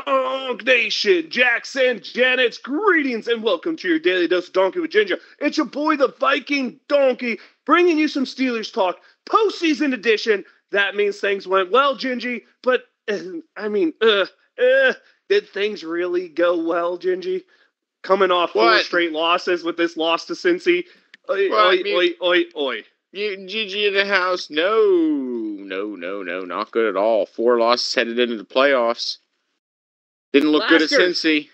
Donk Nation, Jackson, Janet's greetings and welcome to your daily dose of Donkey with Ginger. It's your boy, the Viking Donkey, bringing you some Steelers talk, postseason edition. That means things went well, Gingy, but, did things really go well, Gingy? Coming off four straight losses with this loss to Cincy. Oi. Gigi in the house. No, not good at all. 4 losses headed into the playoffs. Didn't look good at Cincy.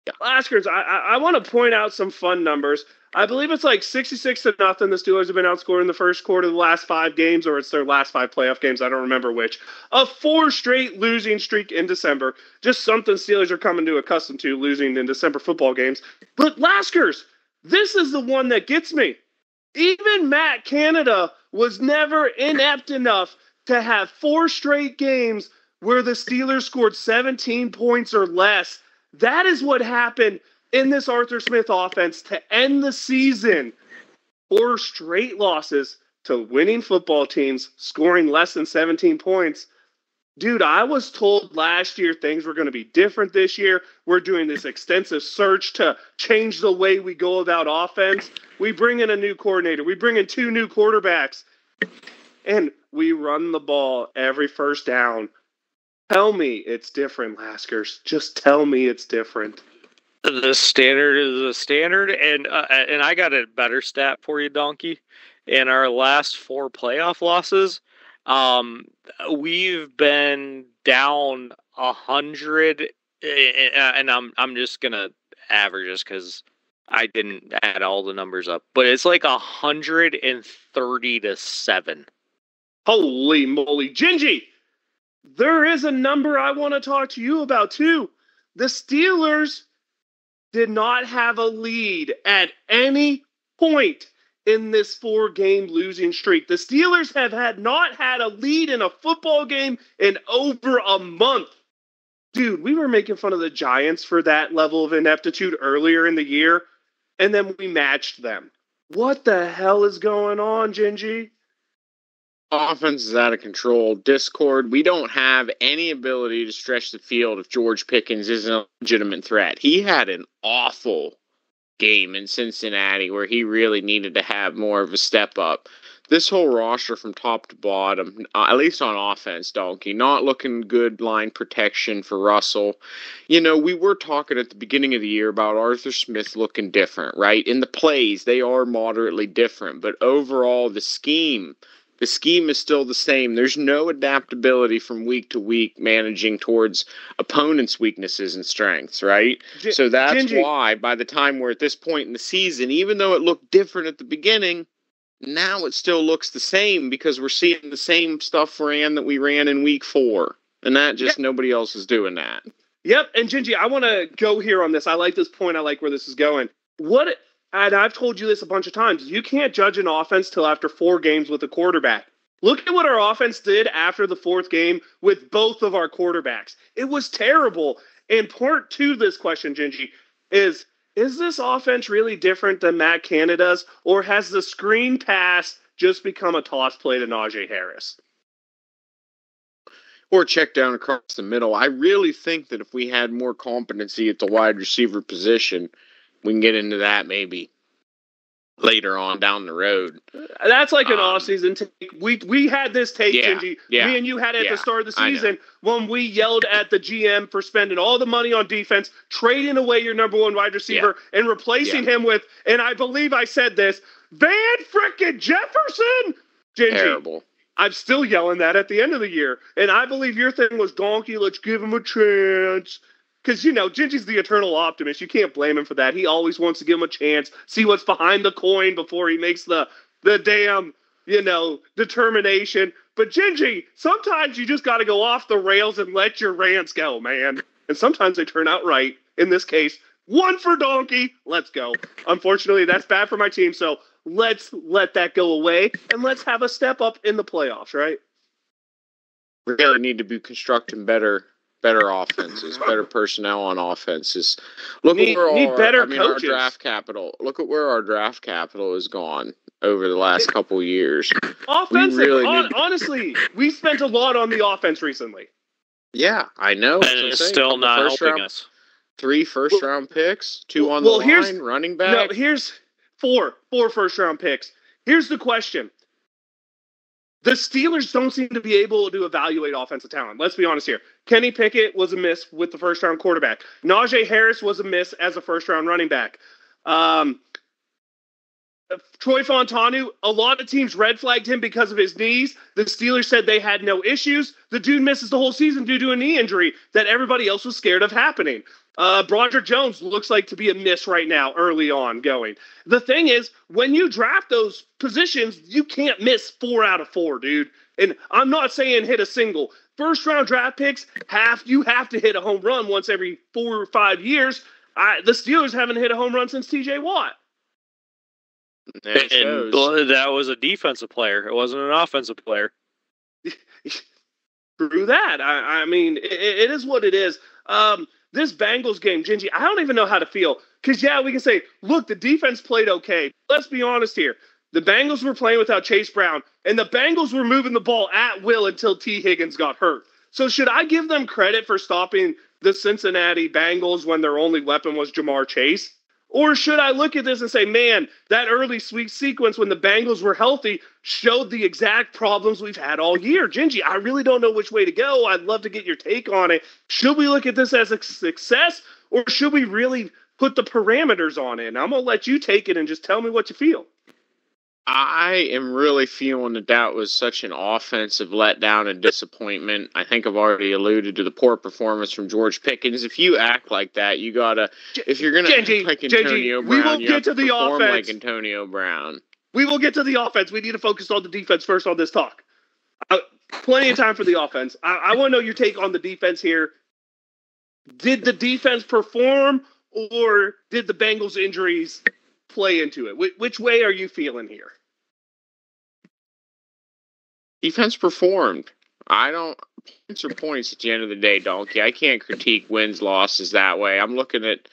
Yeah. Laskers, I want to point out some fun numbers. I believe it's like 66-0. The Steelers have been outscored in the first quarter of the last 5 games, or it's their last 5 playoff games. I don't remember which. A 4 straight losing streak in December. Just something Steelers are coming to accustomed to, losing in December football games. But Laskers, this is the one that gets me. Even Matt Canada was never inept enough to have 4 straight games where the Steelers scored 17 points or less. That is what happened in this Arthur Smith offense to end the season. 4 straight losses to winning football teams, scoring less than 17 points. Dude, I was told last year things were going to be different this year. We're doing this extensive search to change the way we go about offense. We bring in a new coordinator. We bring in 2 new quarterbacks. And we run the ball every first down. Tell me it's different, Laskers. Just tell me it's different. The standard is a standard, and I got a better stat for you, Donkey. In our last 4 playoff losses, we've been down 100, and I'm just gonna average this because I didn't add all the numbers up, but it's like 130-7. Holy moly, Gingy! There is a number I want to talk to you about too. The Steelers did not have a lead at any point in this 4-game losing streak. The Steelers have not had a lead in a football game in over a month. Dude, we were making fun of the Giants for that level of ineptitude earlier in the year, and then we matched them. What the hell is going on, Gingy? Offense is out of control. Discord, we don't have any ability to stretch the field if George Pickens isn't a legitimate threat. He had an awful game in Cincinnati where he really needed to have more of a step up. This whole roster from top to bottom, at least on offense, Donkey, not looking good line protection for Russell. You know, we were talking at the beginning of the year about Arthur Smith looking different, right? In the plays, they are moderately different, but overall, the scheme is still the same. There's no adaptability from week to week managing towards opponents' weaknesses and strengths, right? So that's Gingy. Why by the time we're at this point in the season, even though it looked different at the beginning, now it still looks the same because we're seeing the same stuff that we ran in week 4. And that just nobody else is doing that. Yep, and Gingy, I want to go here on this. I like this point. I like where this is going. And I've told you this a bunch of times, you can't judge an offense till after 4 games with a quarterback. Look at what our offense did after the 4th game with both of our quarterbacks. It was terrible. And part 2 of this question, Gingy, is this offense really different than Matt Canada's, or has the screen pass just become a toss play to Najee Harris? Or check down across the middle. I really think that if we had more competency at the wide receiver position, we can get into that maybe later on down the road. That's like an off-season take. We had this take, Gingy. Me and you had it at the start of the season when we yelled at the GM for spending all the money on defense, trading away your number 1 wide receiver, and replacing him with, and I believe I said this, Van frickin' Jefferson! Gingy. Terrible. I'm still yelling that at the end of the year. And I believe your thing was, Donkey, let's give him a chance. Because, Gingy's the eternal optimist. You can't blame him for that. He always wants to give him a chance, see what's behind the coin before he makes the damn, determination. But, Gingy, sometimes you just got to go off the rails and let your rants go, man. And sometimes they turn out right. In this case, 1 for Donkey. Let's go. Unfortunately, that's bad for my team, so let's let that go away, and let's have a step up in the playoffs, right? We really need to be constructing better offenses, better personnel on offenses. Look at where our draft capital. Look at where our draft capital has gone over the last couple years. Offensive, honestly, we spent a lot on the offense recently. Yeah, I know. And it's still not helping us. 3 first-round picks, 2 on the line, running back. No, here's four first-round picks. Here's the question. The Steelers don't seem to be able to evaluate offensive talent. Let's be honest here. Kenny Pickett was a miss with the first-round quarterback. Najee Harris was a miss as a first-round running back. Troy Fontanu, a lot of teams red flagged him because of his knees. The Steelers said they had no issues. The dude misses the whole season due to a knee injury that everybody else was scared of happening. Broderick Jones looks like to be a miss right now, early on going. The thing is, when you draft those positions, you can't miss 4 out of 4, dude. And I'm not saying hit a single. First-round draft picks, you have to hit a home run once every 4 or 5 years. The Steelers haven't hit a home run since T.J. Watt. And that was a defensive player. It wasn't an offensive player. Through that. I mean, it is what it is. This Bengals game, Gingy, I don't even know how to feel. Because, yeah, we can say, look, the defense played okay. Let's be honest here. The Bengals were playing without Chase Brown, and the Bengals were moving the ball at will until T. Higgins got hurt. So should I give them credit for stopping the Cincinnati Bengals when their only weapon was Jamar Chase? Or should I look at this and say, man, that early sweet sequence when the Bengals were healthy showed the exact problems we've had all year? Gingy, I really don't know which way to go. I'd love to get your take on it. Should we look at this as a success, or should we really put the parameters on it? And I'm going to let you take it and just tell me what you feel. I am really feeling that was such an offensive letdown and disappointment. I think I've already alluded to the poor performance from George Pickens. If you act like that, you gotta. If you're gonna act like Antonio Brown, we will get to the offense. Like Antonio Brown. We will get to the offense. We need to focus on the defense first on this talk. Plenty of time for the offense. I want to know your take on the defense here. Did the defense perform, or did the Bengals injuries play into it? Which way are you feeling here? Defense performed. Points are points at the end of the day, Donkey. I can't critique wins, losses that way. I'm looking at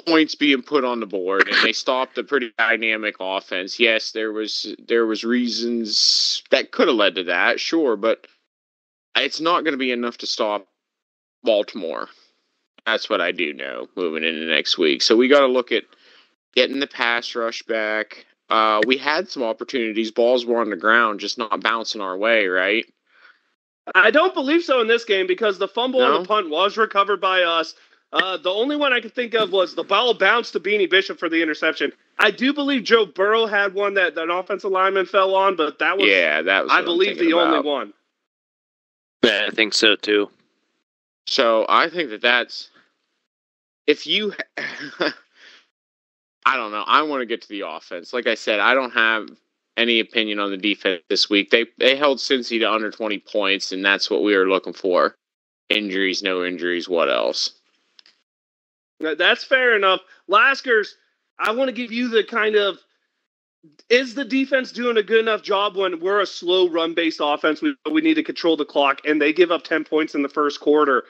points being put on the board, and they stopped a pretty dynamic offense. Yes, there was reasons that could have led to that, sure, but it's not going to be enough to stop Baltimore. That's what I do know moving into next week. So we got to look at getting the pass rush back. We had some opportunities. Balls were on the ground, just not bouncing our way, right? I don't believe so in this game because the fumble and the punt was recovered by us. The only one I could think of was the ball bounced to Beanie Bishop for the interception. I do believe Joe Burrow had one that an offensive lineman fell on, but that was I believe the only one. Yeah, I think so too. So I think that's if you. I don't know. I want to get to the offense. Like I said, I don't have any opinion on the defense this week. They held Cincy to under 20 points, and that's what we were looking for. Injuries, no injuries, what else? That's fair enough. Laskers, I want to give you the kind of, is the defense doing a good enough job when we're a slow run-based offense? We need to control the clock, and they give up 10 points in the first quarter.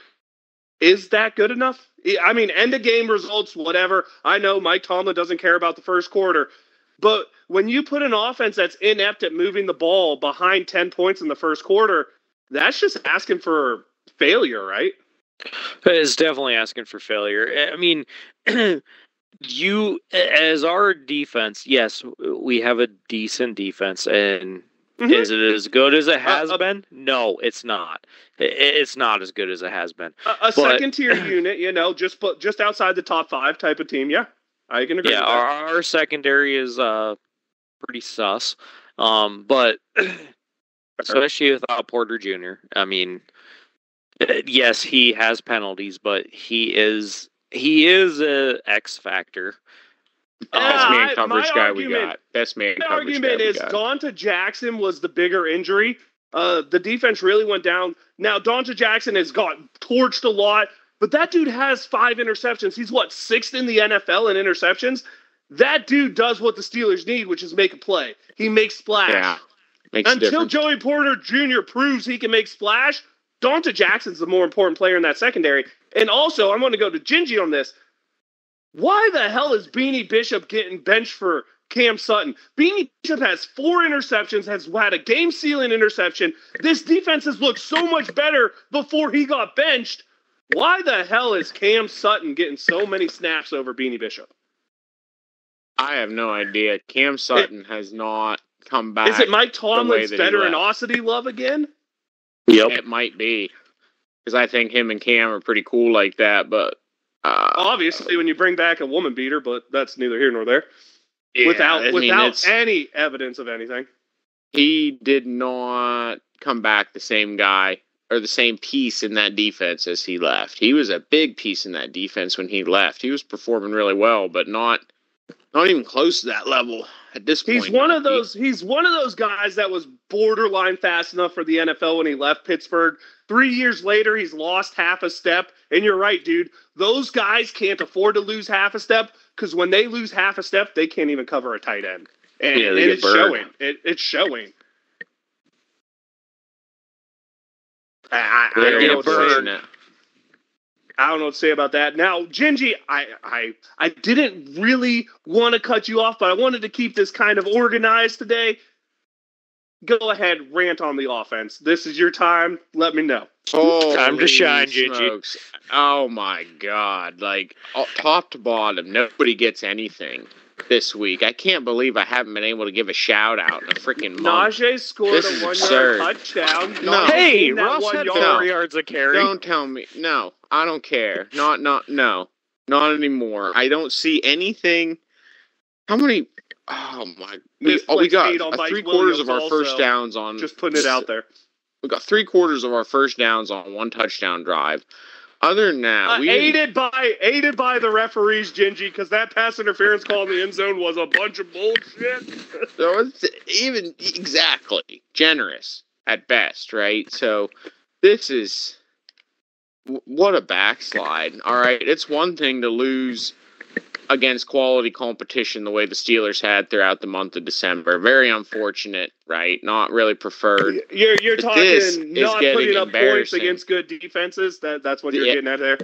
Is that good enough? I mean, end-of-game results, whatever. I know Mike Tomlin doesn't care about the first quarter. But when you put an offense that's inept at moving the ball behind 10 points in the first quarter, that's just asking for failure, right? It's definitely asking for failure. I mean, you, as our defense, yes, we have a decent defense, and is it as good as it has been? No, it's not. It's not as good as it has been. A second-tier unit, just outside the top 5 type of team, yeah. I can agree with that. Our secondary is pretty sus. But especially without Porter Jr., I mean, yes, he has penalties, but he is a X factor. Best man coverage guy we got. Best man coverage guy we got. The argument is Donta Jackson was the bigger injury. The defense really went down. Now, Donta Jackson has got torched a lot, but that dude has 5 interceptions. He's, 6th in the NFL in interceptions? That dude does what the Steelers need, which is make a play. He makes splash. Yeah, Until Joey Porter Jr. proves he can make splash, Donta Jackson's the more important player in that secondary. And also, I'm going to go to Gingy on this. Why the hell is Beanie Bishop getting benched for Cam Sutton. Beanie Bishop has 4 interceptions, has had a game-sealing interception. This defense has looked so much better before he got benched. Why the hell is Cam Sutton getting so many snaps over Beanie Bishop? I have no idea. Cam Sutton has not come back. Is it Mike Tomlin's veteranocity love again? Yep. It might be. Because I think him and Cam are pretty cool like that, but... obviously, when you bring back a woman beater, but that's neither here nor there. Yeah, without any evidence of anything. He did not come back the same guy or the same piece in that defense as he left. He was a big piece in that defense when he left. He was performing really well, but not even close to that level at this point. He's one of those guys that was borderline fast enough for the NFL when he left Pittsburgh. 3 years later, he's lost half a step. And you're right, dude. Those guys can't afford to lose half a step because when they lose half a step, they can't even cover a tight end. And, yeah, and it's showing. It's showing. I don't know what to say about that. Now, Gingy, I didn't really want to cut you off, but I wanted to keep this kind of organized today. Go ahead, rant on the offense. This is your time. Let me know. Time to shine, Gingy. Oh, my God. Like, top to bottom, nobody gets anything this week. I can't believe I haven't been able to give a shout-out in a freaking month. Najee scored a 1-yard touchdown. No. Hey, Ross had 4 yards of carry. Don't tell me. No, I don't care. No, not anymore. I don't see anything. How many... Oh, my... We got 3/4 of our first downs on... Just putting it out there. We got 3/4 of our first downs on 1 touchdown drive. Other than that, aided by the referees, Gingy, because that pass interference call in the end zone was a bunch of bullshit. So it's even exactly generous at best, right? So this is what a backslide. All right, it's one thing to lose against quality competition the way the Steelers had throughout the month of December. Very unfortunate, right? Not really preferred. You're talking not putting up points against good defenses? That's what you're getting at there?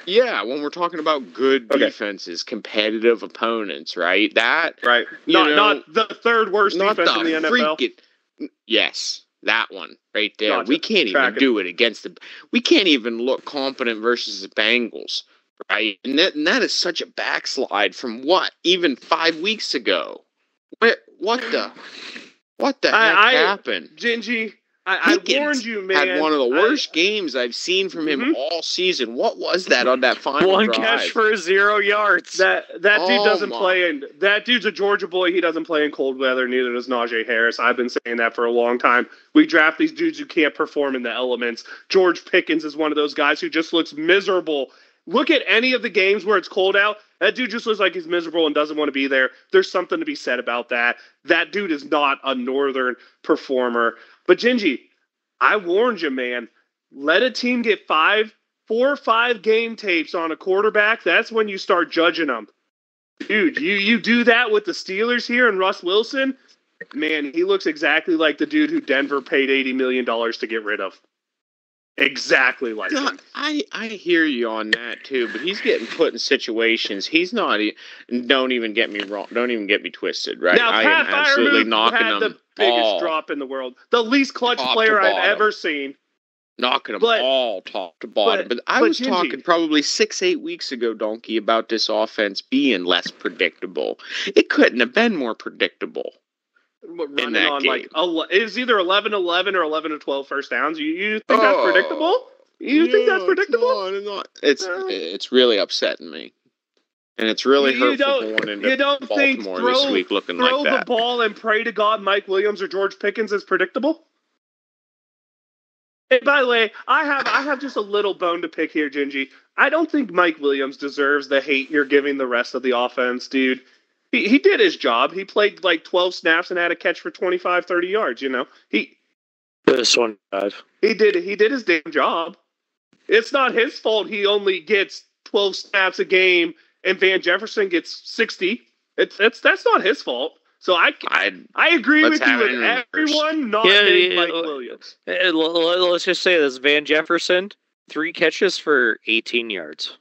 Yeah, when we're talking about good defenses, competitive opponents, right? Right. Not the third worst defense in the NFL. Yes, that one right there. Gotcha. We can't even do it against we can't even look competent versus the Bengals. Right, and that is such a backslide from even 5 weeks ago. What the heck happened? Gingy, I warned you, man. Had one of the worst games I've seen from him all season. What was that on that final One drive? catch for 0 yards. That dude doesn't play that dude's a Georgia boy. He doesn't play in cold weather. Neither does Najee Harris. I've been saying that for a long time. We draft these dudes who can't perform in the elements. George Pickens is one of those guys who just looks miserable. Look at any of the games where it's cold out. That dude just looks like he's miserable and doesn't want to be there. There's something to be said about that. That dude is not a northern performer. But Gingy, I warned you, man. Let a team get 4 or 5 game tapes on a quarterback. That's when you start judging them. Dude, you do that with the Steelers here and Russ Wilson. Man, he looks exactly like the dude who Denver paid $80 million to get rid of. Exactly like him. I hear you on that too, but he's getting put in situations. He's not. Don't even get me wrong. Don't even get me twisted. Right? Now, Pat Freiermuth had the biggest drop in the world, the least clutch player I've ever seen. Knocking them all top to bottom. But I was talking probably 6-8 weeks ago, Donkey, about this offense being less predictable. It couldn't have been more predictable. Running on game. It's either 11-11 or 11-12 first downs. You think that's predictable? You think that's predictable? It's really upsetting me, and it's really hurtful going into Baltimore this week looking like that. Throw the ball and pray to God Mike Williams or George Pickens is predictable. And by the way, I have just a little bone to pick here, Gingy. I don't think Mike Williams deserves the hate you're giving the rest of the offense, dude. He did his job. He played like 12 snaps and had a catch for 25, 30 yards, you know. This one, he did his damn job. It's not his fault he only gets 12 snaps a game and Van Jefferson gets 60. That's not his fault. So I agree with you with everyone not named Mike Williams. Let's just say this. Van Jefferson, 3 catches for 18 yards.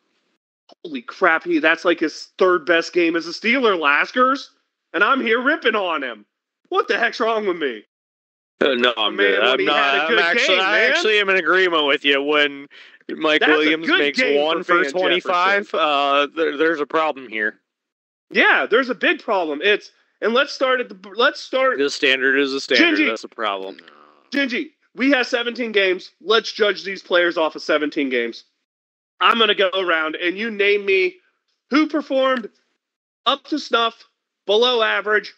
Holy crap, that's like his 3rd best game as a Steeler, Laskers. and I'm here ripping on him. What the heck's wrong with me? No, I'm good. I actually am in agreement with you. When Mike Williams makes 1 for 25, there's a problem here. Yeah, there's a big problem. Let's start. The standard is a standard. Gingy, that's a problem. Gingy, we have 17 games. Let's judge these players off of 17 games. I'm gonna go around and you name me who performed up to snuff, below average.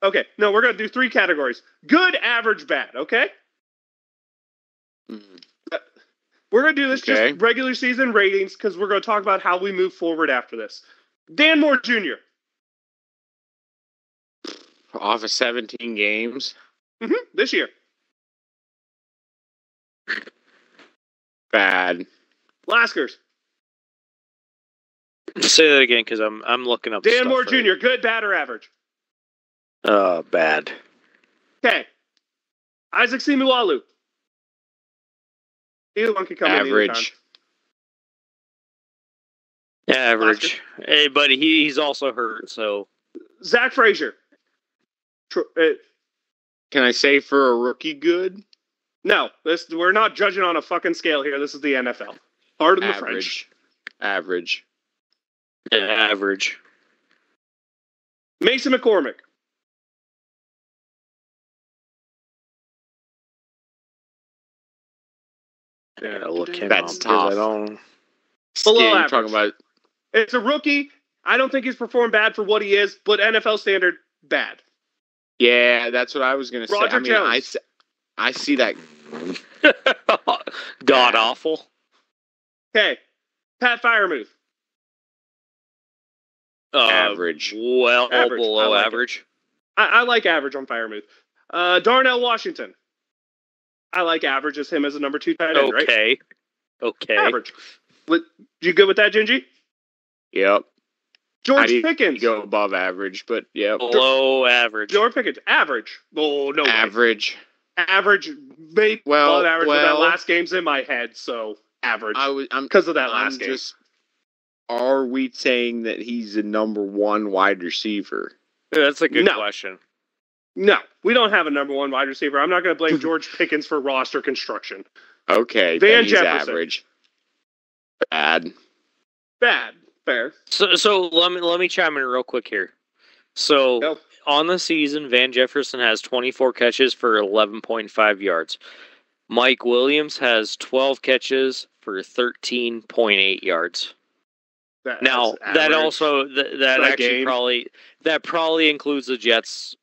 Okay, no, we're going to do 3 categories. Good, average, bad, okay? We're going to do this just regular season ratings because we're going to talk about how we move forward after this. Dan Moore Jr. Off of 17 games? This year. Bad. Laskers. Say that again because I'm looking up Dan Moore Jr., good, bad, or average? Bad. Okay. Isaac Simualu. Either one can come average. in. Average. Hey, but he's also hurt, so. Zach Frazier. Can I say for a rookie good? No, we're not judging on a fucking scale here. This is the NFL. Pardon the French. Average. Average. Mason McCormick. Yeah, look him That's up, tough. Below average. Talking about... It's a rookie. I don't think he's performed bad for what he is, but NFL standard, bad. Yeah, that's what I was going to say. Roger Jones. I see that. God awful. Okay. Pat Freiermuth. Average. Well, average. Below average. I like average on Freiermuth. Darnell Washington. I like average as him as a number 2 tight end, right? Okay. Average. You good with that, Gingy? Yep. George Pickens. Go above average, but yeah. Below average. George Pickens. Average. Oh, no. Average. Way. Average. Maybe above average, but that last game's in my head, so average. Because of that last game. Are we saying that he's a number 1 wide receiver? Yeah, that's a good question. No, we don't have a number 1 wide receiver. I'm not going to blame George Pickens for roster construction. Okay, Van Jefferson. Average. Bad. Fair. So let me chime in real quick here. So on the season, Van Jefferson has 24 catches for 11.5 yards. Mike Williams has 12 catches for 13.8 yards. That probably includes the Jets.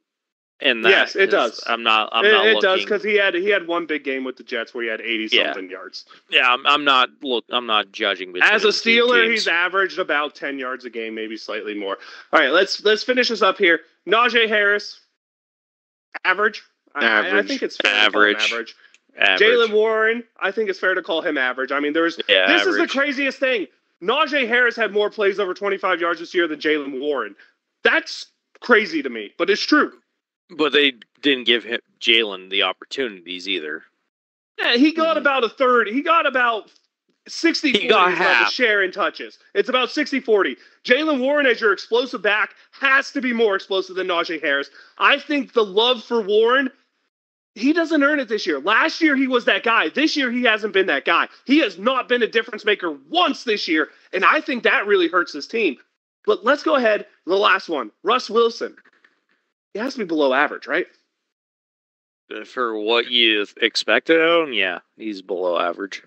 And that yes, it does. I'm not. It does because he had one big game with the Jets where he had 80-something yards. Yeah, I'm not judging. As a Steeler, he's averaged about 10 yards a game, maybe slightly more. All right, let's finish this up here. Najee Harris, average. I think it's fair to call him average. Jaylen Warren, I think it's fair to call him average. I mean, this is the craziest thing. Najee Harris had more plays over 25 yards this year than Jaylen Warren. That's crazy to me, but it's true. But they didn't give Jalen the opportunities either. Yeah, he got about a third. He got about 60-40 he got half. Share in touches. It's about 60-40. Jaylen Warren, as your explosive back, has to be more explosive than Najee Harris. I think the love for Warren, he doesn't earn it this year. Last year, he was that guy. This year, he hasn't been that guy. He has not been a difference maker once this year, and I think that really hurts his team. But let's go ahead. The last one, Russ Wilson. He has to be below average, right? For what you expected of him, yeah, he's below average.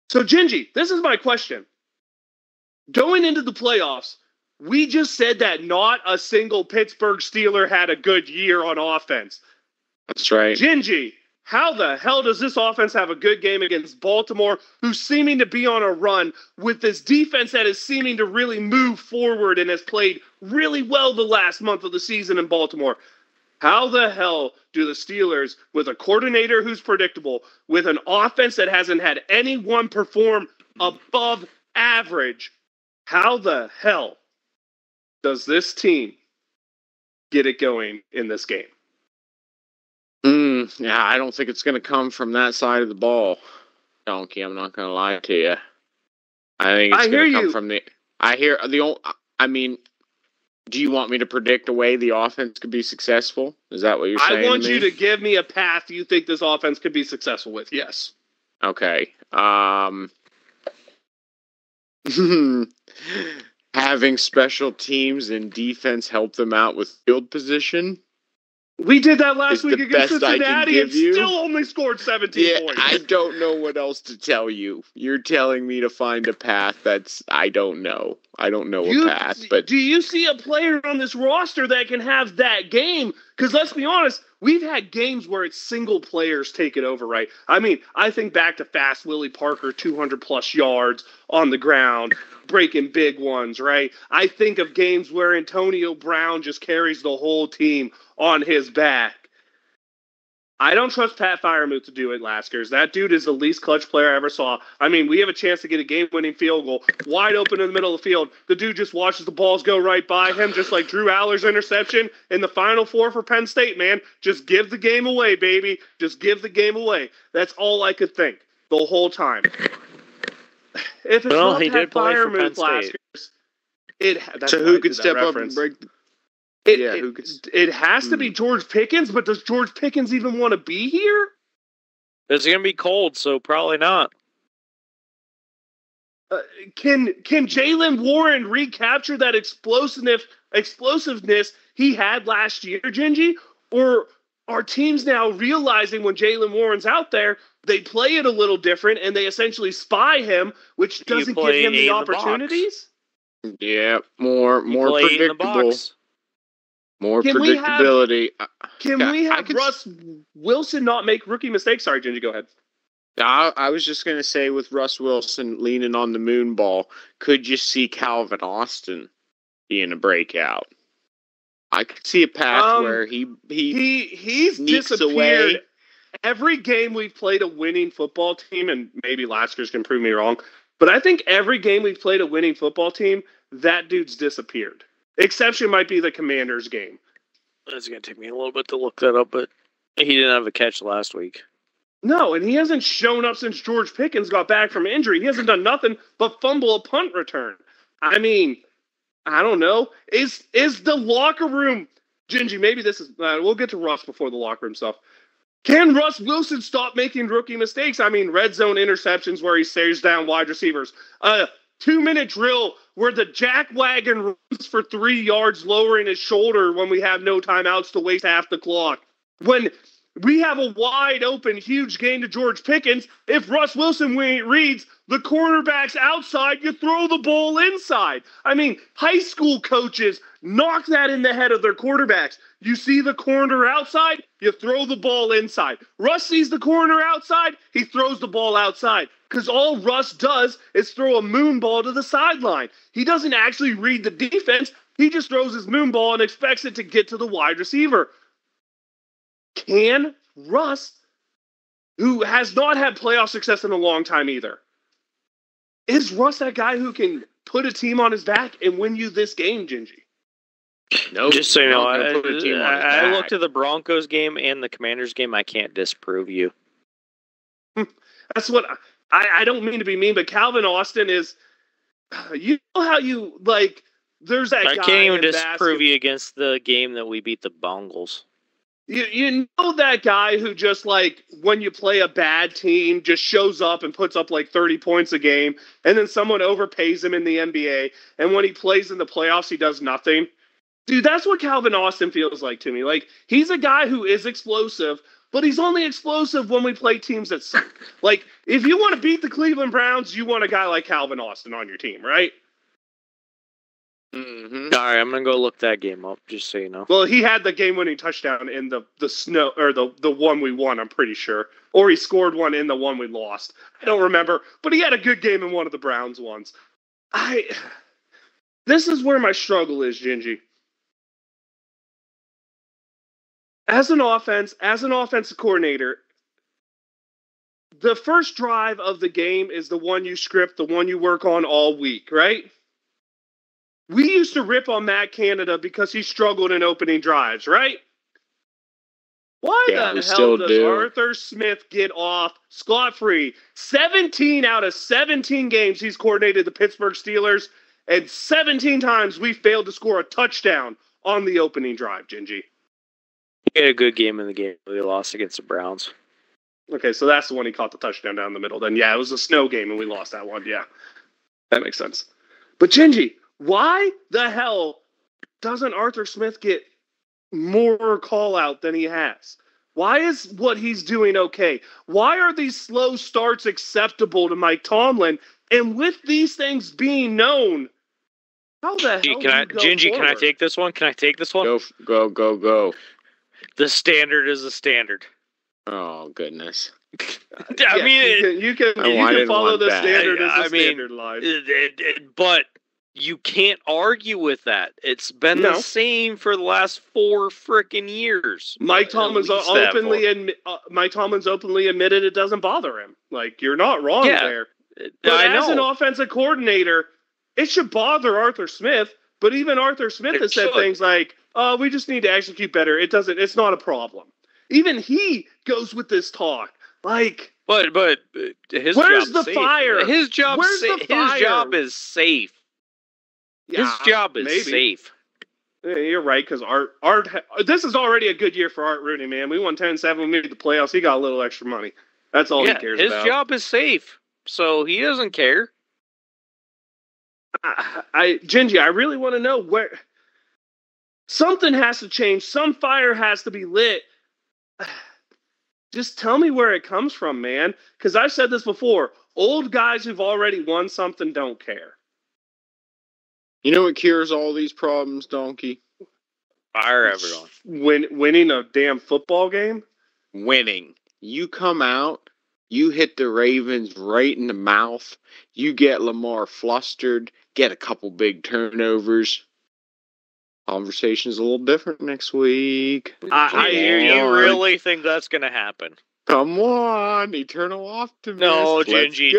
So, Gingy, this is my question. Going into the playoffs, we just said that not a single Pittsburgh Steeler had a good year on offense. That's right. Gingy, how the hell does this offense have a good game against Baltimore, who's seeming to be on a run, with this defense that is seeming to really move forward and has played really well the last month of the season in Baltimore? How the hell do the Steelers, with a coordinator who's predictable, with an offense that hasn't had anyone perform above average, how the hell does this team get it going in this game? Yeah, I don't think it's going to come from that side of the ball, Donkey. I'm not going to lie to you. I think it's going to come from the. Do you want me to predict a way the offense could be successful? Is that what you're saying? I want you to give me a path you think this offense could be successful with. Yes. Okay. Having special teams and defense help them out with field position. We did that last week against Cincinnati and still only scored 17 points. I don't know what else to tell you. You're telling me to find a path I don't know. I don't know a path. But do you see a player on this roster that can have that game? Because let's be honest, we've had games where it's single players take it over, right? I mean, I think back to Fast Willie Parker, 200-plus yards on the ground, breaking big ones, right? I think of games where Antonio Brown just carries the whole team on his back. I don't trust Pat Freiermuth to do it, Laskers. That dude is the least clutch player I ever saw. I mean, we have a chance to get a game-winning field goal, wide open in the middle of the field. The dude just watches the balls go right by him, just like Drew Aller's interception in the Final Four for Penn State, man. Just give the game away, baby. Just give the game away. That's all I could think the whole time. If it's not he Pat did play for Penn Freiermuth, State. Laskers, so who could step up and break? It has to be George Pickens, but does George Pickens even want to be here? It's going to be cold, so probably not. Can Jaylen Warren recapture that explosiveness he had last year, Gingy? Or are teams now realizing when Jaylen Warren's out there, they play it a little different and they essentially spy him, which doesn't give him the opportunities? Yeah, more predictable. More predictability. Can we have Russ Wilson not make rookie mistakes? Sorry, Gingy, go ahead. I was just going to say, with Russ Wilson leaning on the moon ball, could you see Calvin Austin being a breakout? I could see a path where he's disappeared away. Every game we've played a winning football team, and maybe Laskers can prove me wrong, but I think every game we've played a winning football team, that dude's disappeared. Exception might be the Commanders game. It's going to take me a little bit to look that up, but he didn't have a catch last week. No, and he hasn't shown up since George Pickens got back from injury. He hasn't done nothing but fumble a punt return. I mean, I don't know. Is the locker room... Gingy, maybe this is... we'll get to Russ before the locker room stuff. Can Russ Wilson stop making rookie mistakes? I mean, red zone interceptions where he stares down wide receivers. 2-minute drill where the jackwagon runs for 3 yards lowering his shoulder when we have no timeouts to waste half the clock. When we have a wide open, huge game to George Pickens, if Russ Wilson reads the cornerback's outside, you throw the ball inside. I mean, high school coaches knock that in the head of their quarterbacks. You see the corner outside, you throw the ball inside. Russ sees the corner outside, he throws the ball outside. Because all Russ does is throw a moon ball to the sideline. He doesn't actually read the defense. He just throws his moon ball and expects it to get to the wide receiver. Can Russ, who has not had playoff success in a long time either, is Russ that guy who can put a team on his back and win you this game, Gingy? No, just so you know, I looked at the Broncos game and the Commanders game. I can't disprove you. That's what I don't mean to be mean, but Calvin Austin is. You know how you like. There's that guy. I can't even disprove you against the game that we beat the Bengals. You know that guy who just, like, when you play a bad team, just shows up and puts up, like, 30 points a game, and then someone overpays him in the NBA, and when he plays in the playoffs, he does nothing? Dude, that's what Calvin Austin feels like to me. Like, he's a guy who is explosive, but he's only explosive when we play teams that suck. Like, if you want to beat the Cleveland Browns, you want a guy like Calvin Austin on your team, right? Mm-hmm. All right, I'm gonna go look that game up, just so you know. Well, he had the game-winning touchdown in the snow, or the one we won, I'm pretty sure, or he scored one in the one we lost. I don't remember, but he had a good game in one of the Browns ones. This is where my struggle is, Gingy. As an offensive coordinator, the first drive of the game is the one you script, the one you work on all week, right? We used to rip on Matt Canada because he struggled in opening drives, right? Why the hell does Arthur Smith get off scot-free? 17 out of 17 games he's coordinated the Pittsburgh Steelers, and 17 times we failed to score a touchdown on the opening drive, Gingy. He had a good game in the game. They lost against the Browns. Okay, so that's the one he caught the touchdown down the middle. Then, yeah, it was a snow game, and we lost that one. Yeah, that makes sense. But, Gingy, why the hell doesn't Arthur Smith get more call-out than he has? Why is what he's doing okay? Why are these slow starts acceptable to Mike Tomlin? And with these things being known, how the hell do you go Gingy, forward? can I take this one? Go. The standard is the standard. Oh, goodness. I mean, you can follow the standard as the standard line. But you can't argue with that. It's been the same for the last 4 frickin' years. Mike Tomlin's openly admitted it doesn't bother him. Like, you're not wrong there. But as an offensive coordinator, it should bother Arthur Smith. But even Arthur Smith has said things like, we just need to execute better. It's not a problem. Even he goes with this talk. Like, but his where's job's the safe. fire? His job is safe. Yeah, his job is safe. Yeah, you're right, because Art. This is already a good year for Art Rooney, man. We won 10-7, we made the playoffs. He got a little extra money. That's all he cares about. His job is safe, so he doesn't care. Gingy, I really want to know where something has to change. Some fire has to be lit. Just tell me where it comes from, man. Because I've said this before. Old guys who've already won something don't care. You know what cures all these problems, Donkey? Fire everyone. Winning a damn football game? Winning. You come out, you hit the Ravens right in the mouth, you get Lamar flustered, get a couple big turnovers. Conversation's a little different next week. You really think that's going to happen? Come on, eternal optimist. No, Gingy,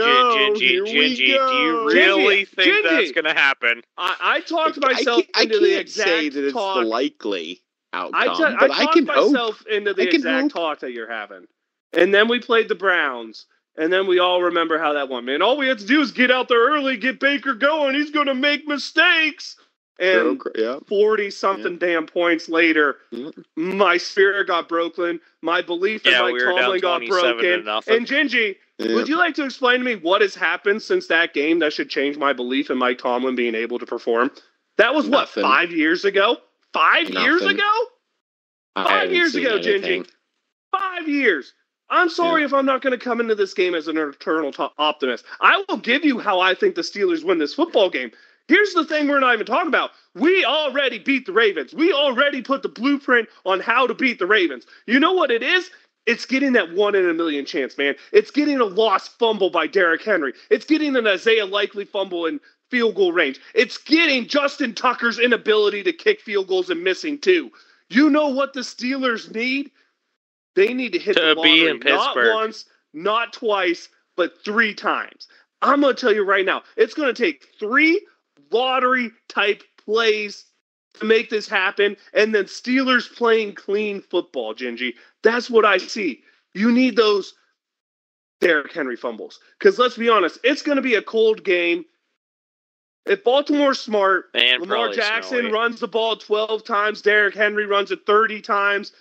do you really think that's going to happen? I talked myself into the exact say that it's talk. the likely outcome, I can myself into the exact talk that you're having. And then we played the Browns, and then we all remember how that went. Man, all we had to do is get out there early, get Baker going. He's going to make mistakes. And 40-something damn points later, my spirit got broken. My belief in Mike Tomlin got broken. And Gingy, would you like to explain to me what has happened since that game that should change my belief in Mike Tomlin being able to perform? That was what, 5 years ago? 5 years ago? 5 years ago, Gingy. 5 years. I'm sorry if I'm not going to come into this game as an eternal optimist. I will give you how I think the Steelers win this football game. Here's the thing we're not even talking about. We already beat the Ravens. We already put the blueprint on how to beat the Ravens. You know what it is? It's getting that 1 in a million chance, man. It's getting a lost fumble by Derrick Henry. It's getting an Isaiah Likely fumble in field goal range. It's getting Justin Tucker's inability to kick field goals and missing too. You know what the Steelers need? They need to hit the lottery, in Pittsburgh. Not once, not twice, but 3 times. I'm going to tell you right now, it's going to take 3 lottery-type plays to make this happen, and then Steelers playing clean football, Gingy. That's what I see. You need those Derrick Henry fumbles. Because let's be honest, it's going to be a cold game. If Baltimore's smart, Lamar Jackson runs the ball 12 times, Derrick Henry runs it 30 times.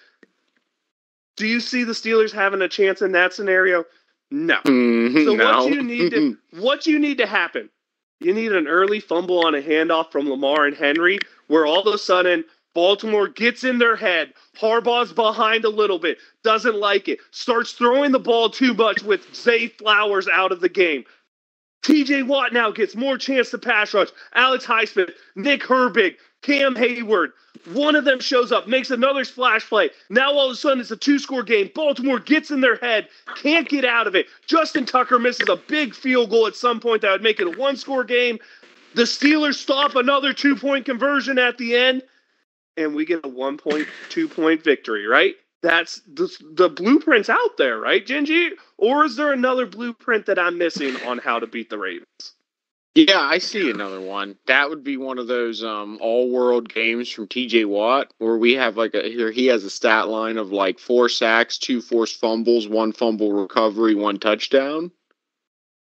Do you see the Steelers having a chance in that scenario? No. So what you need to happen, you need an early fumble on a handoff from Lamar and Henry, where all of a sudden Baltimore gets in their head. Harbaugh's behind a little bit, doesn't like it, starts throwing the ball too much with Zay Flowers out of the game. TJ Watt now gets more chance to pass rush. Alex Highsmith, Nick Herbig, Cam Hayward. One of them shows up, makes another splash play. Now all of a sudden it's a 2-score game. Baltimore gets in their head, can't get out of it. Justin Tucker misses a big field goal at some point that would make it a 1-score game. The Steelers stop another 2-point conversion at the end, and we get a 2-point victory, right? That's the blueprint's out there, right, Gingy? Or is there another blueprint that I'm missing on how to beat the Ravens? Yeah, I see another one. That would be one of those all-world games from TJ Watt, where we have he has a stat line of 4 sacks, 2 forced fumbles, 1 fumble recovery, 1 touchdown.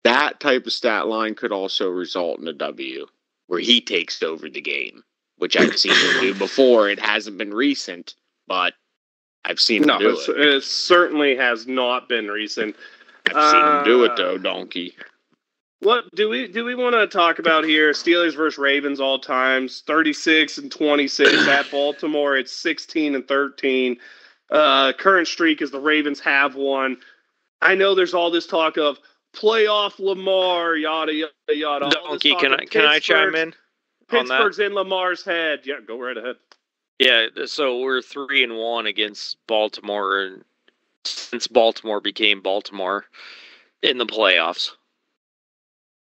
That type of stat line could also result in a W. where he takes over the game, which I've seen him do before. It hasn't been recent, but I've seen him do it. It certainly has not been recent. I've seen him do it, though, donkey. What do we want to talk about here? Steelers versus Ravens all times, 36-26 at Baltimore. It's 16-13. Current streak is the Ravens have won. I know there's all this talk of playoff Lamar, yada yada yada. Donkey, can I chime in? Pittsburgh's in Lamar's head. Yeah, go right ahead. Yeah, so we're 3-1 against Baltimore, and since Baltimore became Baltimore in the playoffs.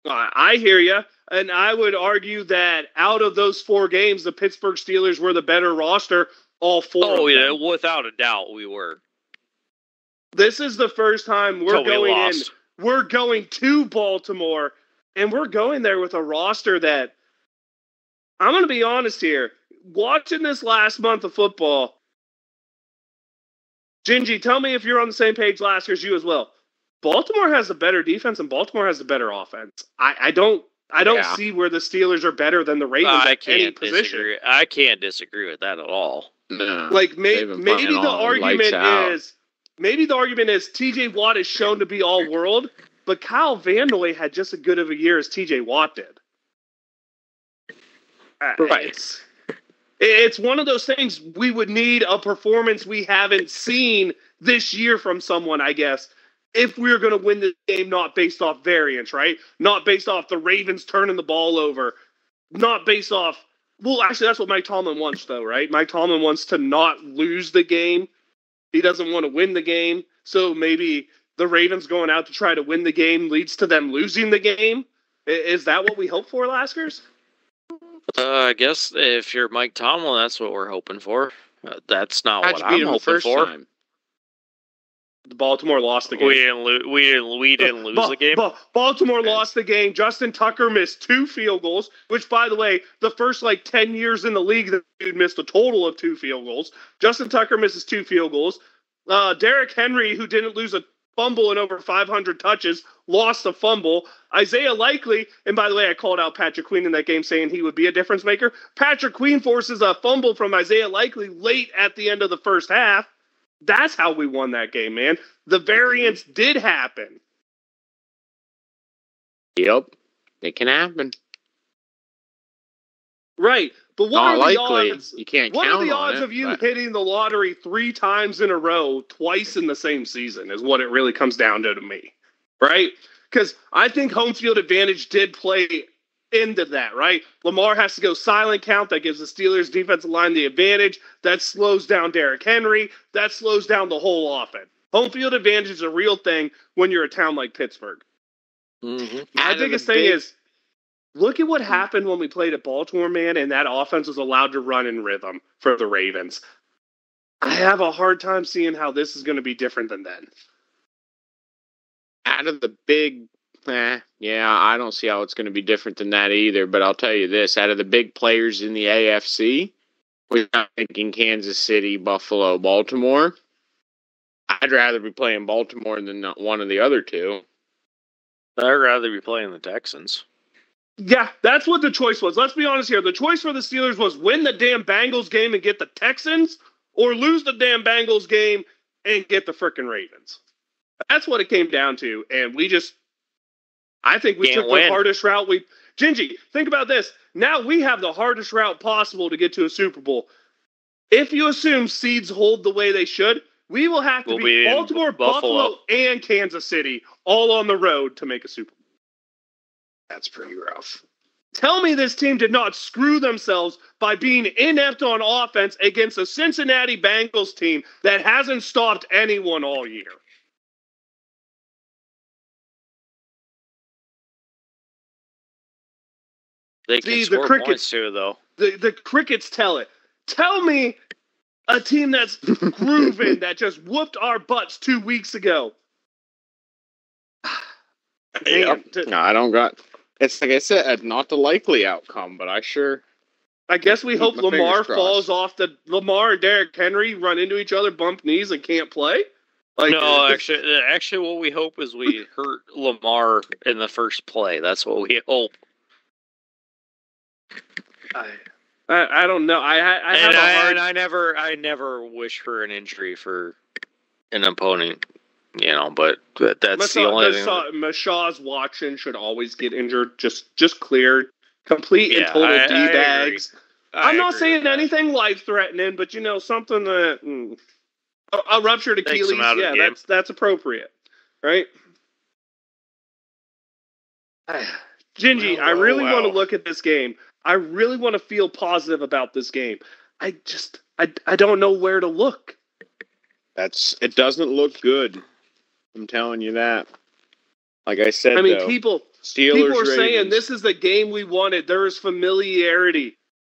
I hear you, and I would argue that out of those 4 games, the Pittsburgh Steelers were the better roster. All 4. Oh yeah, without a doubt, we were. This is the first time we're going in. We're going to Baltimore, and we're going there with a roster that, I'm going to be honest here, watching this last month of football, Gingy, tell me if you're on the same page last year as you as well. Baltimore has the better defense, and Baltimore has the better offense. I don't see where the Steelers are better than the Ravens at any position. I can't disagree with that at all. No, like maybe the argument is T.J. Watt is shown to be all world, but Kyle Van Noy had just as good of a year as T.J. Watt did. Right. It's one of those things we would need a performance we haven't seen this year from someone, I guess, if we're going to win the game, not based off variance, right? Not based off the Ravens turning the ball over. Not based off... Well, actually, that's what Mike Tomlin wants, though, right? Mike Tomlin wants to not lose the game. He doesn't want to win the game. So maybe the Ravens going out to try to win the game leads to them losing the game. Is that what we hope for, Laskers? I guess if you're Mike Tomlin, that's what we're hoping for. That's not what I'm hoping for. Time. Baltimore lost the game. We didn't lose the game. Baltimore lost the game. Justin Tucker missed 2 field goals, which, by the way, the first 10 years in the league, the dude missed a total of 2 field goals. Justin Tucker misses 2 field goals. Derrick Henry, who didn't lose a fumble in over 500 touches, lost a fumble. Isaiah Likely, and by the way, I called out Patrick Queen in that game saying he would be a difference maker. Patrick Queen forces a fumble from Isaiah Likely late at the end of the first half. That's how we won that game, man. The variance did happen. Yep. It can happen. Right. But what are the odds? You can't what count are the on odds it, of you hitting the lottery 3 times in a row, twice in the same season, is what it really comes down to me. Right? Because I think home field advantage did play into that, right? Lamar has to go silent count. That gives the Steelers defensive line the advantage. That slows down Derrick Henry. That slows down the whole offense. Home field advantage is a real thing when you're a town like Pittsburgh. Mm-hmm. My biggest thing is, look at what happened when we played at Baltimore, man, and that offense was allowed to run in rhythm for the Ravens. I have a hard time seeing how this is going to be different than then. Out of the big... I don't see how it's going to be different than that either, but I'll tell you this. Out of the big players in the AFC, we're not thinking Kansas City, Buffalo, Baltimore. I'd rather be playing Baltimore than one of the other 2. I'd rather be playing the Texans. Yeah, that's what the choice was. Let's be honest here. The choice for the Steelers was win the damn Bengals game and get the Texans, or lose the damn Bengals game and get the frickin' Ravens. That's what it came down to, and I think we took the hardest route. Gingy, think about this. Now we have the hardest route possible to get to a Super Bowl. If you assume seeds hold the way they should, we will have to beat Baltimore, Buffalo, and Kansas City all on the road to make a Super Bowl. That's pretty rough. Tell me this team did not screw themselves by being inept on offense against a Cincinnati Bengals team that hasn't stopped anyone all year. They can score points too, though. The Crickets tell it. Tell me a team that's grooving, that just whooped our butts 2 weeks ago. No, I don't got... It's like I said, not the likely outcome, but I guess we hope Lamar falls off Lamar and Derrick Henry run into each other, bump knees, and can't play. No, actually, what we hope is we hurt Lamar in the first play. That's what we hope. I don't know. I have a hard. I never wish for an injury for an opponent, but that's the only thing. Mashaw's watching should always get injured. Just cleared. Complete and total D-bags. I'm not saying anything life-threatening, but something that a ruptured Achilles. Yeah, that's appropriate, right? Gingy, I really want to look at this game. I really want to feel positive about this game. I don't know where to look. It doesn't look good. I'm telling you that. Like I said, people are saying this is the game we wanted. There is familiarity.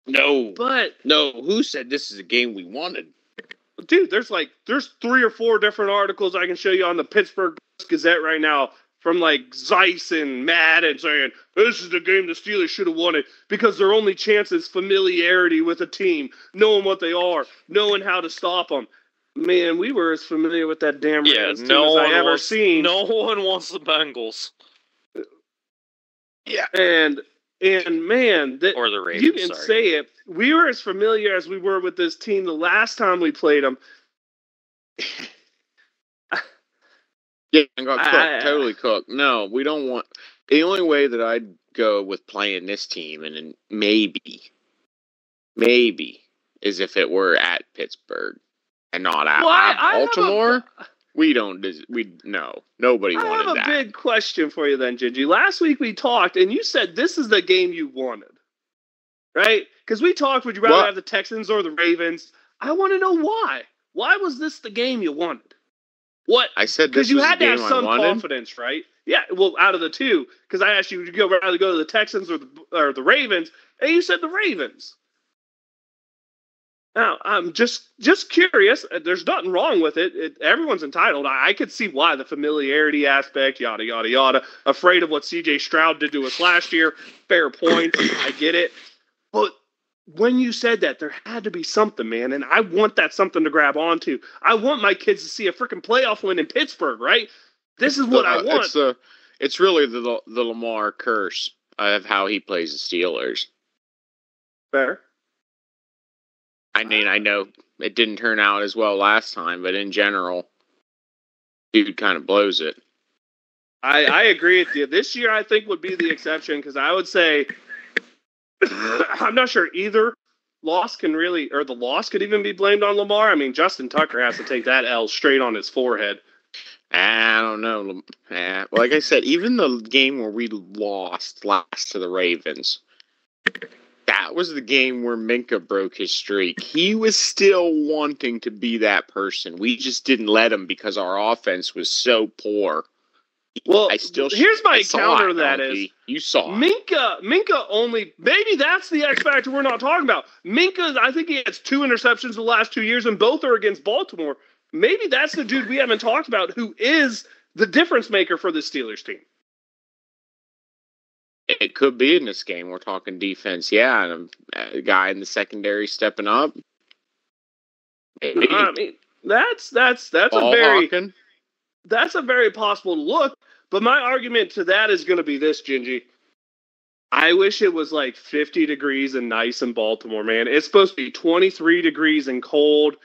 No. Who said this is a game we wanted? Dude, there's 3 or 4 different articles I can show you on the Pittsburgh Gazette right now from Zeiss and Madden saying this is the game the Steelers should have wanted because their only chance is familiarity with a team, knowing what they are, knowing how to stop them. Man, we were as familiar with that damn Rams team as I ever seen. No one wants the Bengals. Yeah. And man, or the Ravens, you can say it. We were as familiar as we were with this team the last time we played them. Yeah, and got cooked. Totally cooked. No, we don't want... The only way that I'd go with playing this team, and maybe, is if it were at Pittsburgh and not at Baltimore. Nobody wanted that. I have a big question for you then, Gingy. Last week we talked, and you said this is the game you wanted, right? Because we talked, would you rather have the Texans or the Ravens? I want to know why. Why was this the game you wanted? What? I said this was the game I wanted. Because you had to have some confidence, right? Yeah, well, out of the two, because I asked you, would you rather go to the Texans or the Ravens, and you said the Ravens. Now, I'm just curious. There's nothing wrong with it. Everyone's entitled. I could see why, the familiarity aspect, yada, yada, yada. Afraid of what C.J. Stroud did to us last year. Fair point. I get it. But when you said that, there had to be something, man, and I want that something to grab onto. I want my kids to see a freaking playoff win in Pittsburgh, right? This is what I want. It's really the Lamar curse of how he plays the Steelers. Fair. I mean, I know it didn't turn out as well last time, but in general, dude kind of blows it. I agree with you. This year, I think, would be the exception, because I would say, I'm not sure either loss can really, or the loss could even be blamed on Lamar. I mean, Justin Tucker has to take that L straight on his forehead. I don't know. Like I said, even the game where we lost last to the Ravens, that was the game where Minka broke his streak. He was still wanting to be that person. We just didn't let him because our offense was so poor. Well, here's my counter to that is... You saw Minka only... Maybe that's the X factor we're not talking about. Minka, I think he has 2 interceptions the last 2 years, and both are against Baltimore. Maybe that's the dude we haven't talked about who is the difference maker for the Steelers team. It could be in this game. We're talking defense, yeah, and a guy in the secondary stepping up. Maybe. I mean, that's a very possible look. But my argument to that is going to be this, Gingy. I wish it was 50 degrees and nice in Baltimore, man. It's supposed to be 23 degrees and cold.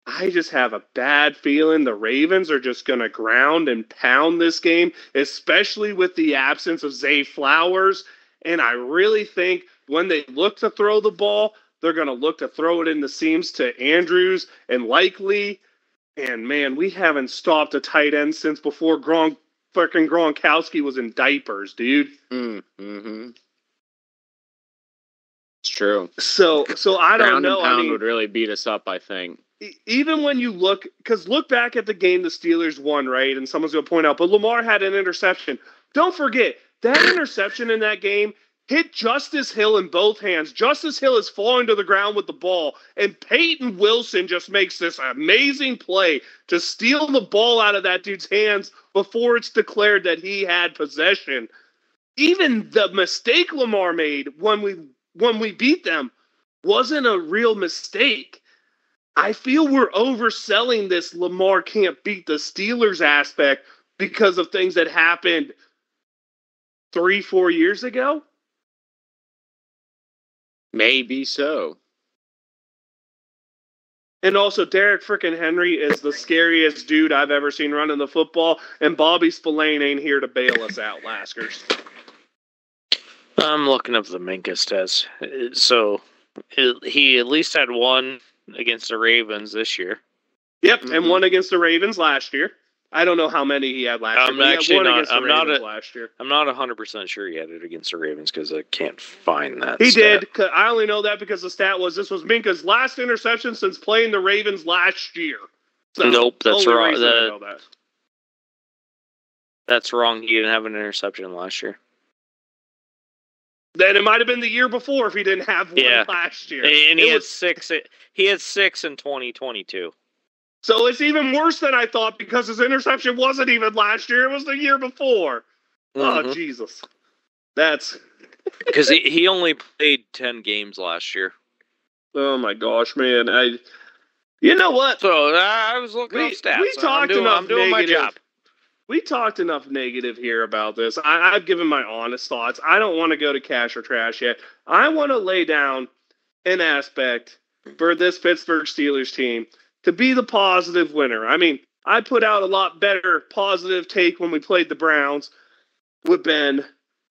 I just have a bad feeling the Ravens are just going to ground and pound this game, especially with the absence of Zay Flowers. And I really think when they look to throw the ball, they're going to look to throw it in the seams to Andrews and Likely. And, man, we haven't stopped a tight end since before Gronkowski was in diapers, dude. Mm-hmm. It's true. So I don't know. Ground and pound would really beat us up, I think. Even when you look back at the game the Steelers won, right? And someone's going to point out, but Lamar had an interception. Don't forget, that interception in that game hit Justice Hill in both hands. Justice Hill is falling to the ground with the ball, and Peyton Wilson just makes this amazing play to steal the ball out of that dude's hands before it's declared that he had possession. Even the mistake Lamar made when we beat them wasn't a real mistake. I feel we're overselling this Lamar can't beat the Steelers aspect because of things that happened 3-4 years ago. Maybe so. And also, Derek frickin' Henry is the scariest dude I've ever seen running the football, and Bobby Spillane ain't here to bail us out, Laskers. I'm looking up the Minka stats. So he at least had one against the Ravens this year. Yep, and one against the Ravens last year. I don't know how many he had last year. I'm actually not. Last year. I'm not 100% sure he had it against the Ravens because I can't find that. He stat. did. I only know that because the stat was this was Minka's last interception since playing the Ravens last year. So, nope, that's wrong. That's wrong. He didn't have an interception last year. Then it might have been the year before if he didn't have one last year. And he had six. He had 6 in 2022. So it's even worse than I thought because his interception wasn't even last year. It was the year before. Oh, Jesus. That's... Because he only played 10 games last year. Oh, my gosh, man. You know what? So I was looking up stats. I'm doing my job. We talked enough negative here about this. I've given my honest thoughts. I don't want to go to cash or trash yet. I want to lay down an aspect for this Pittsburgh Steelers team to be the positive winner. I mean, I put out a lot better positive take when we played the Browns with Ben.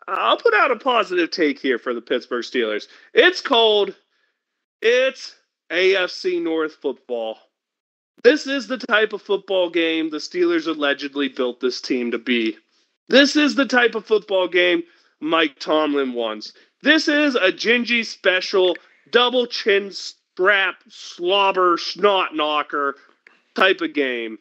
I'll put out a positive take here for the Pittsburgh Steelers. It's AFC North football. This is the type of football game the Steelers allegedly built this team to be. This is the type of football game Mike Tomlin wants. This is a Gingy special, double chin strap, slobber, snot knocker type of game.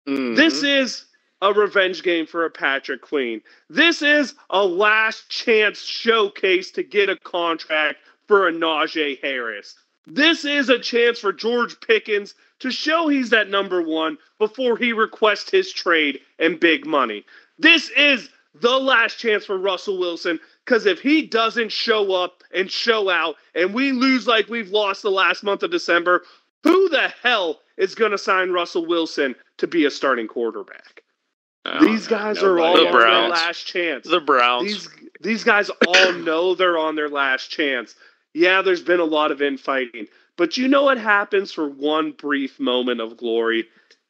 Mm-hmm. This is a revenge game for a Patrick Queen. This is a last chance showcase to get a contract for a Najee Harris. This is a chance for George Pickens to show he's that number one before he requests his trade and big money. This is the last chance for Russell Wilson, because if he doesn't show up and show out and we lose like we've lost the last month of December, who the hell is going to sign Russell Wilson to be a starting quarterback? These guys are all on their last chance. The Browns. These guys all know they're on their last chance. Yeah, there's been a lot of infighting. But you know what happens for one brief moment of glory?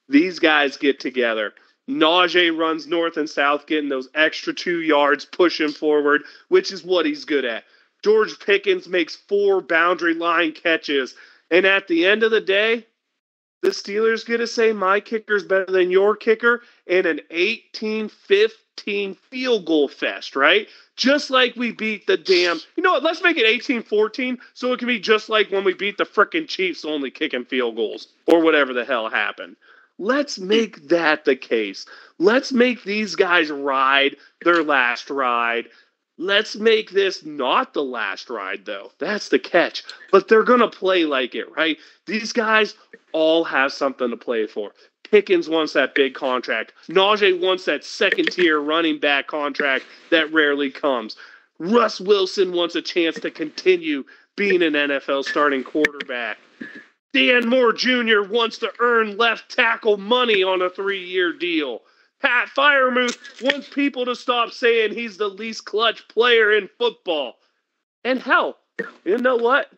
These guys get together. Najee runs north and south, getting those extra 2 yards, pushing forward, which is what he's good at. George Pickens makes 4 boundary line catches. And at the end of the day, the Steelers get to say my kicker's better than your kicker in an 18-15 field goal fest, right? Just like we beat the damn... You know what? Let's make it 18-14 so it can be just like when we beat the frickin' Chiefs only kicking field goals or whatever the hell happened. Let's make that the case. Let's make these guys ride their last ride. Let's make this not the last ride, though. That's the catch. But they're going to play like it, right? These guys all have something to play for. Pickens wants that big contract. Najee wants that second-tier running back contract that rarely comes. Russ Wilson wants a chance to continue being an NFL starting quarterback. Dan Moore Jr. wants to earn left tackle money on a 3-year deal. Pat Freiermuth wants people to stop saying he's the least clutch player in football. And hell, you know what?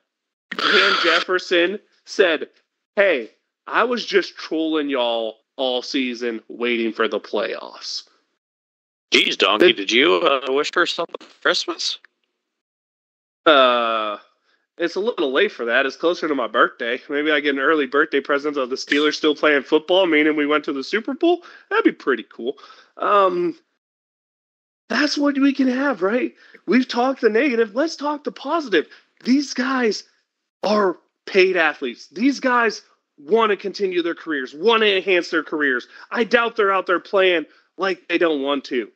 Van Jefferson said, hey, I was just trolling y'all all season waiting for the playoffs. Jeez, Donkey, did you wish for something for Christmas? It's a little late for that. It's closer to my birthday. Maybe I get an early birthday present of the Steelers still playing football, meaning we went to the Super Bowl. That'd be pretty cool. That's what we can have, right? We've talked the negative. Let's talk the positive. These guys are paid athletes. These guys want to continue their careers, want to enhance their careers. I doubt they're out there playing like they don't want to.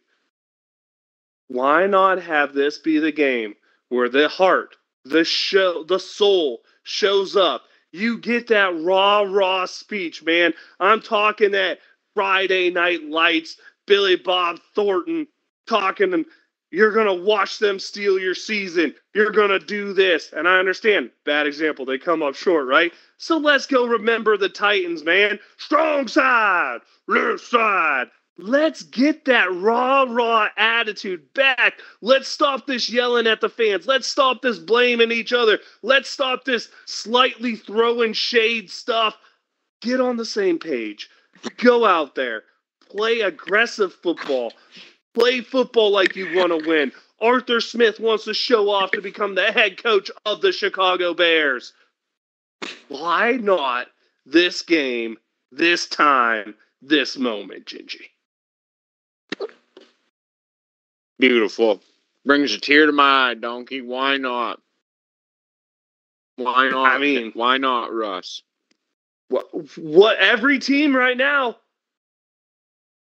Why not have this be the game where the heart, the soul shows up? You get that raw speech, man. I'm talking that Friday Night Lights, Billy Bob Thornton talking, and you're going to watch them steal your season. You're going to do this. And I understand, bad example, they come up short, right? So let's go remember the Titans, man. Strong side, left side, Let's get that raw attitude back. Let's stop this yelling at the fans. Let's stop this blaming each other. Let's stop this slightly throwing shade stuff. Get on the same page. Go out there. Play aggressive football. Play football like you want to win. Arthur Smith wants to show off to become the head coach of the Chicago Bears. Why not this game, this time, this moment, Gingy? Beautiful. Brings a tear to my eye, Donkey. Why not? Why not? I mean, why not, Russ? What every team right now,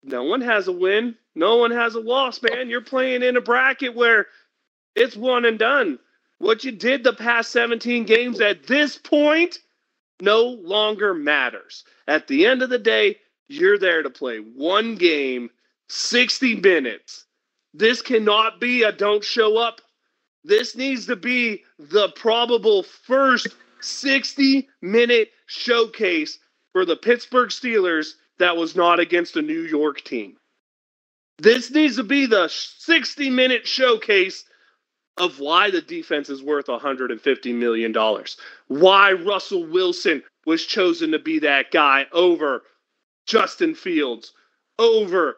no one has a win. No one has a loss, man. You're playing in a bracket where it's one and done. What you did the past 17 games at this point no longer matters. At the end of the day, you're there to play one game, 60 minutes. This cannot be a don't show up. This needs to be the probable first 60-minute showcase for the Pittsburgh Steelers that was not against a New York team. This needs to be the 60-minute showcase of why the defense is worth $150 million. Why Russell Wilson was chosen to be that guy over Justin Fields, over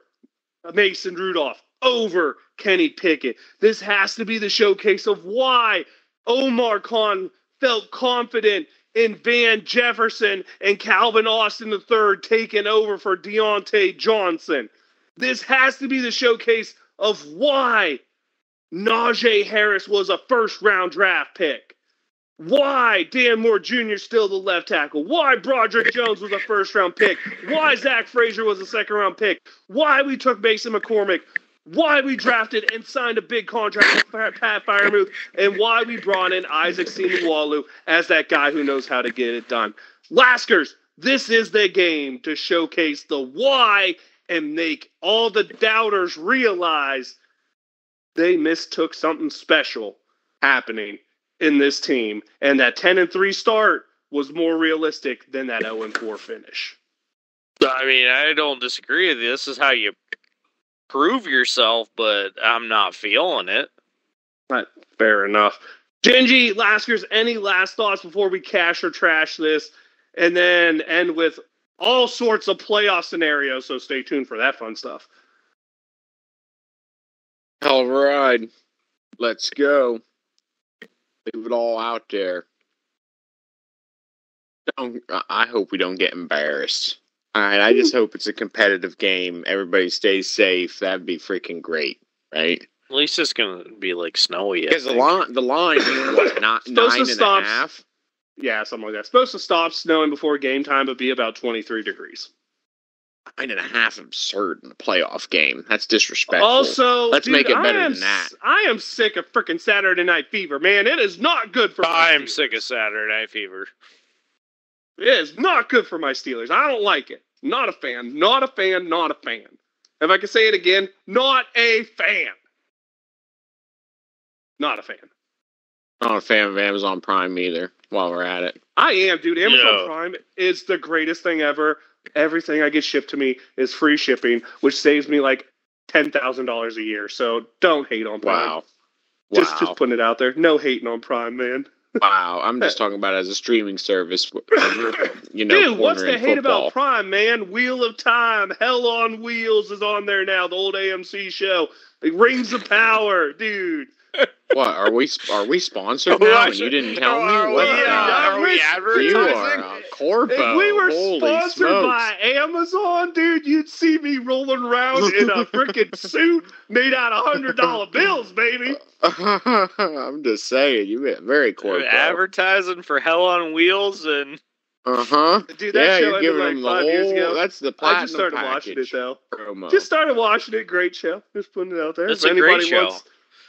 Mason Rudolph, over Kenny Pickett. This has to be the showcase of why Omar Khan felt confident in Van Jefferson and Calvin Austin III taking over for Deontay Johnson. This has to be the showcase of why Najee Harris was a first-round draft pick. Why Dan Moore Jr. is still the left tackle. Why Broderick Jones was a first-round pick. Why Zach Frazier was a second-round pick. Why we took Mason McCormick. Why we drafted and signed a big contract with Pat Freiermuth. And why we brought in Isaac Seumalo as that guy who knows how to get it done. Laskers, this is the game to showcase the why and make all the doubters realize they mistook something special happening in this team, and that 10-3 start was more realistic than that 0-4 finish. I mean, I don't disagree with you. This is how you prove yourself, but I'm not feeling it. Fair enough. Gingy, Laskers, any last thoughts before we cash or trash this, and then end with all sorts of playoff scenarios, so stay tuned for that fun stuff. Hell of a ride. Let's go. Leave it all out there. I hope we don't get embarrassed. All right, I just hope it's a competitive game. Everybody stays safe. That'd be freaking great, right? At least it's going to be like snowy. Because the line is what, not 9.5? Yeah, something like that. Supposed to stop snowing before game time, but be about 23 degrees. 9.5 absurd in a playoff game. That's disrespectful. Also, let's make it better than that. I am sick of freaking Saturday Night Fever, man. It is not good for my I'm sick of Saturday Night Fever. It is not good for my Steelers. I don't like it. Not a fan. Not a fan. Not a fan. If I can say it again, not a fan. Not a fan. Not a fan of Amazon Prime either, while we're at it. I am, dude. Amazon Prime is the greatest thing ever. Everything I get shipped to me is free shipping, which saves me like $10,000 a year. So don't hate on Prime. Wow. Just putting it out there. No hating on Prime, man. Wow. I'm just talking about it as a streaming service. You know, dude, what's the hate about Prime, man? Wheel of Time, Hell on Wheels is on there now. The old AMC show. Like, Rings of Power, dude. What, are we sponsored now and you didn't tell me? Are we advertising? You are a corpo. If we were Holy sponsored smokes. by Amazon, dude, you'd see me rolling around in a freaking suit made out of $100 bills, baby. I'm just saying, you went very corpo. Advertising for Hell on Wheels and... Dude, that show you're ended giving like 5 years ago. That's the platinum I just started package watching it, though. promo. Just started watching it. Great show. Just putting it out there. It's a great show.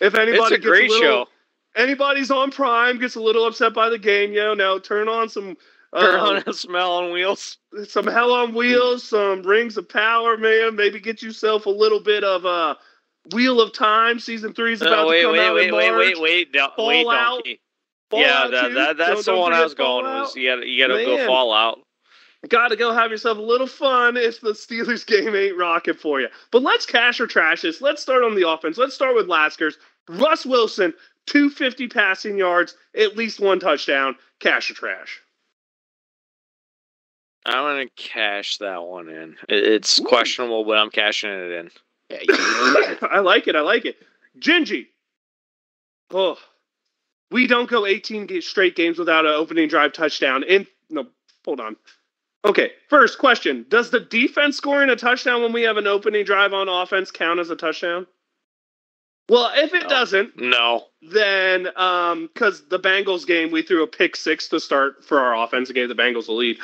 If anybody it's a great show. Anybody's on Prime, gets a little upset by the game, now turn on some... Turn on some Hell on Wheels. Some Hell on Wheels, some Rings of Power, man. Maybe get yourself a little bit of Wheel of Time. Season 3 is about to come out in March. Wait, Fallout. Donkey. Yeah, that's the one I was going with. You gotta go Fallout. Got to go have yourself a little fun if the Steelers game ain't rocking for you. But let's cash or trash this. Let's start on the offense. Let's start with Laskers. Russ Wilson, 250 passing yards, at least one touchdown. Cash or trash? I'm going to cash that one in. It's questionable, but I'm cashing it in. I like it. Gingy. Oh, we don't go 18 straight games without an opening drive touchdown. No, hold on. Okay, first question. Does the defense scoring a touchdown when we have an opening drive on offense count as a touchdown? Well, if it doesn't, no. Then because the Bengals game, we threw a pick six to start for our offense and gave the Bengals a lead.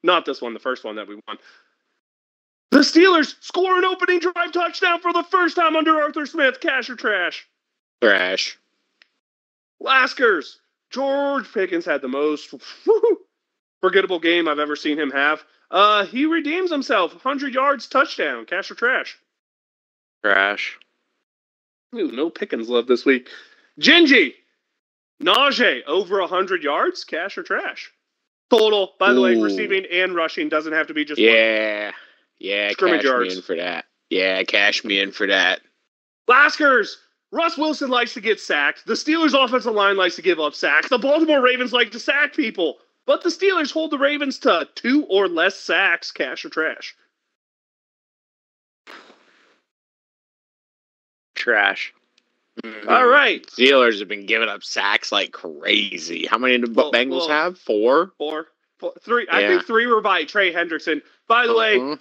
Not this one, the first one that we won. The Steelers score an opening drive touchdown for the first time under Arthur Smith. Cash or trash? Trash. Laskers. George Pickens had the most forgettable game I've ever seen him have. He redeems himself. 100 yards, touchdown. Cash or trash? Trash. Ooh, no Pickens love this week. Gingy. Najee, over 100 yards. Cash or trash? Total, by the way, receiving and rushing doesn't have to be just one. Yeah, scrimmage cash yards. me in for that. Yeah, cash me in for that. Laskers. Russ Wilson likes to get sacked. The Steelers' offensive line likes to give up sacks. The Baltimore Ravens like to sack people. But the Steelers hold the Ravens to 2 or less sacks. Cash or trash? Trash. Mm-hmm. All right. Steelers have been giving up sacks like crazy. How many did the Bengals have? 4? 3. I think 3 were by Trey Hendrickson. By the way,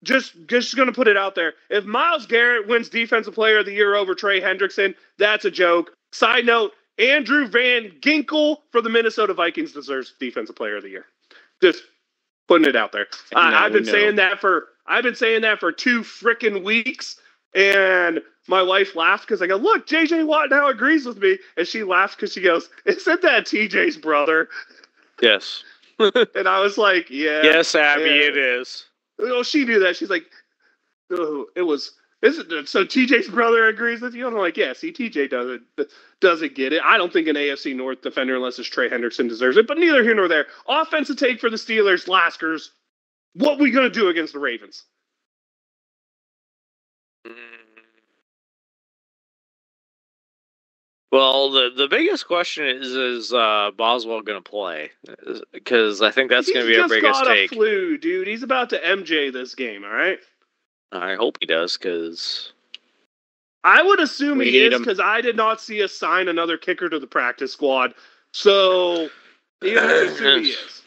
just going to put it out there. If Myles Garrett wins Defensive Player of the Year over Trey Hendrickson, that's a joke. Side note, Andrew Van Ginkel for the Minnesota Vikings deserves Defensive Player of the Year. Just putting it out there. I've been saying that for 2 freaking weeks, and my wife laughed because I go, look, J.J. Watt now agrees with me, and she laughed because she goes, isn't that TJ's brother? Yes. And I was like, yeah. Yes, Abby, it is. Well, she knew that. She's like, oh, it was. So TJ's brother agrees with you? And I'm like, yeah, see, TJ doesn't get it. I don't think an AFC North defender, unless it's Trey Hendrickson, deserves it. But neither here nor there. Offensive take for the Steelers, Laskers. What we going to do against the Ravens? Well, the biggest question is Boswell going to play? Because I think that's going to be our biggest take. He's just got a flu, dude. He's about to MJ this game, all right? I hope he does, because... I would assume he is, because I did not see us sign another kicker to the practice squad. So, you have to assume he is.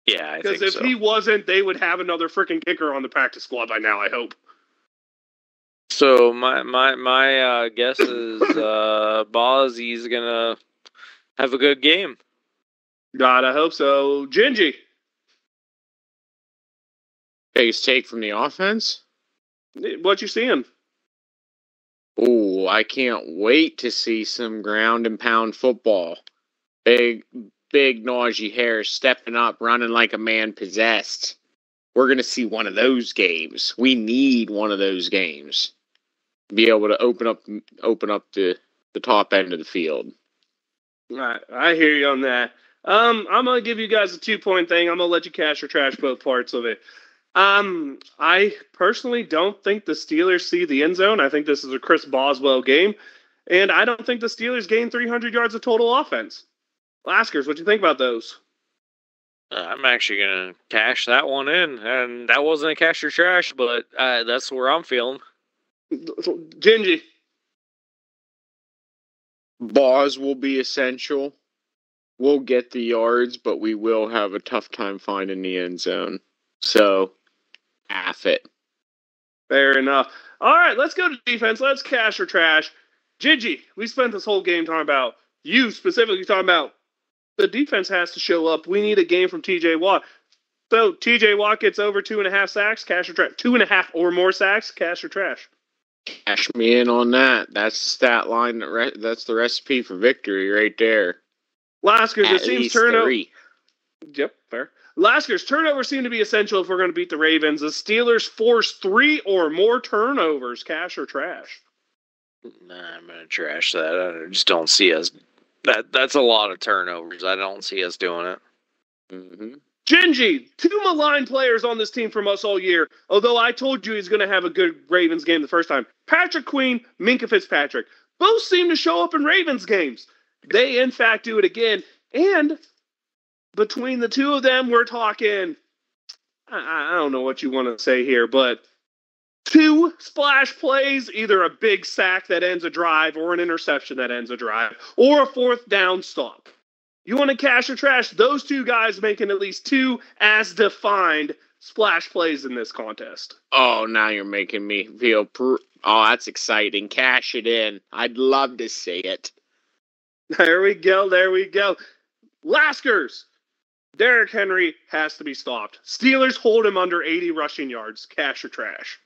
Yeah, I think so. Because if he wasn't, they would have another freaking kicker on the practice squad by now, I hope. So my guess is Bozzy's gonna have a good game. God, I hope so. Gingy. Biggest take from the offense? What you seeing? Oh, I can't wait to see some ground and pound football. Big Najee Harris stepping up, running like a man possessed. We're gonna see one of those games. We need one of those games. Be able to open up the top end of the field. Right, I hear you on that. I'm gonna give you guys a 2-point thing. I'm gonna let you cash or trash both parts of it. I personally don't think the Steelers see the end zone. I think this is a Chris Boswell game, and I don't think the Steelers gain 300 yards of total offense. Laskers, what do you think about those? I'm actually gonna cash that one in, and that wasn't a cash or trash, but that's where I'm feeling. Gingy. Boz will be essential. We'll get the yards, but we will have a tough time finding the end zone. So, half it. Fair enough. All right, let's go to defense. Let's cash or trash. Gingy, we spent this whole game talking about, you specifically talking about, the defense has to show up. We need a game from T.J. Watt. So, T.J. Watt gets over 2.5 sacks, cash or trash. 2.5 or more sacks, cash or trash. Cash me in on that. That's the stat line. That's the recipe for victory right there. Laskers, it seems turnover. 3. Yep, fair. Laskers, turnovers seem to be essential if we're going to beat the Ravens. The Steelers force 3 or more turnovers, cash or trash. Nah, I'm going to trash that. I just don't see us. That's a lot of turnovers. I don't see us doing it. Mm-hmm. Gingy, two maligned players on this team from us all year, although I told you he's going to have a good Ravens game the first time. Patrick Queen, Minkah Fitzpatrick. Both seem to show up in Ravens games. They, in fact, do it again. And between the two of them, we're talking, I don't know what you want to say here, but two splash plays, either a big sack that ends a drive or an interception that ends a drive, or a fourth down stop. You want to cash or trash? Those two guys making at least two as defined splash plays in this contest. Oh, now you're making me feel... Oh, that's exciting. Cash it in. I'd love to see it. There we go. Laskers. Derrick Henry has to be stopped. Steelers hold him under 80 rushing yards. Cash or trash?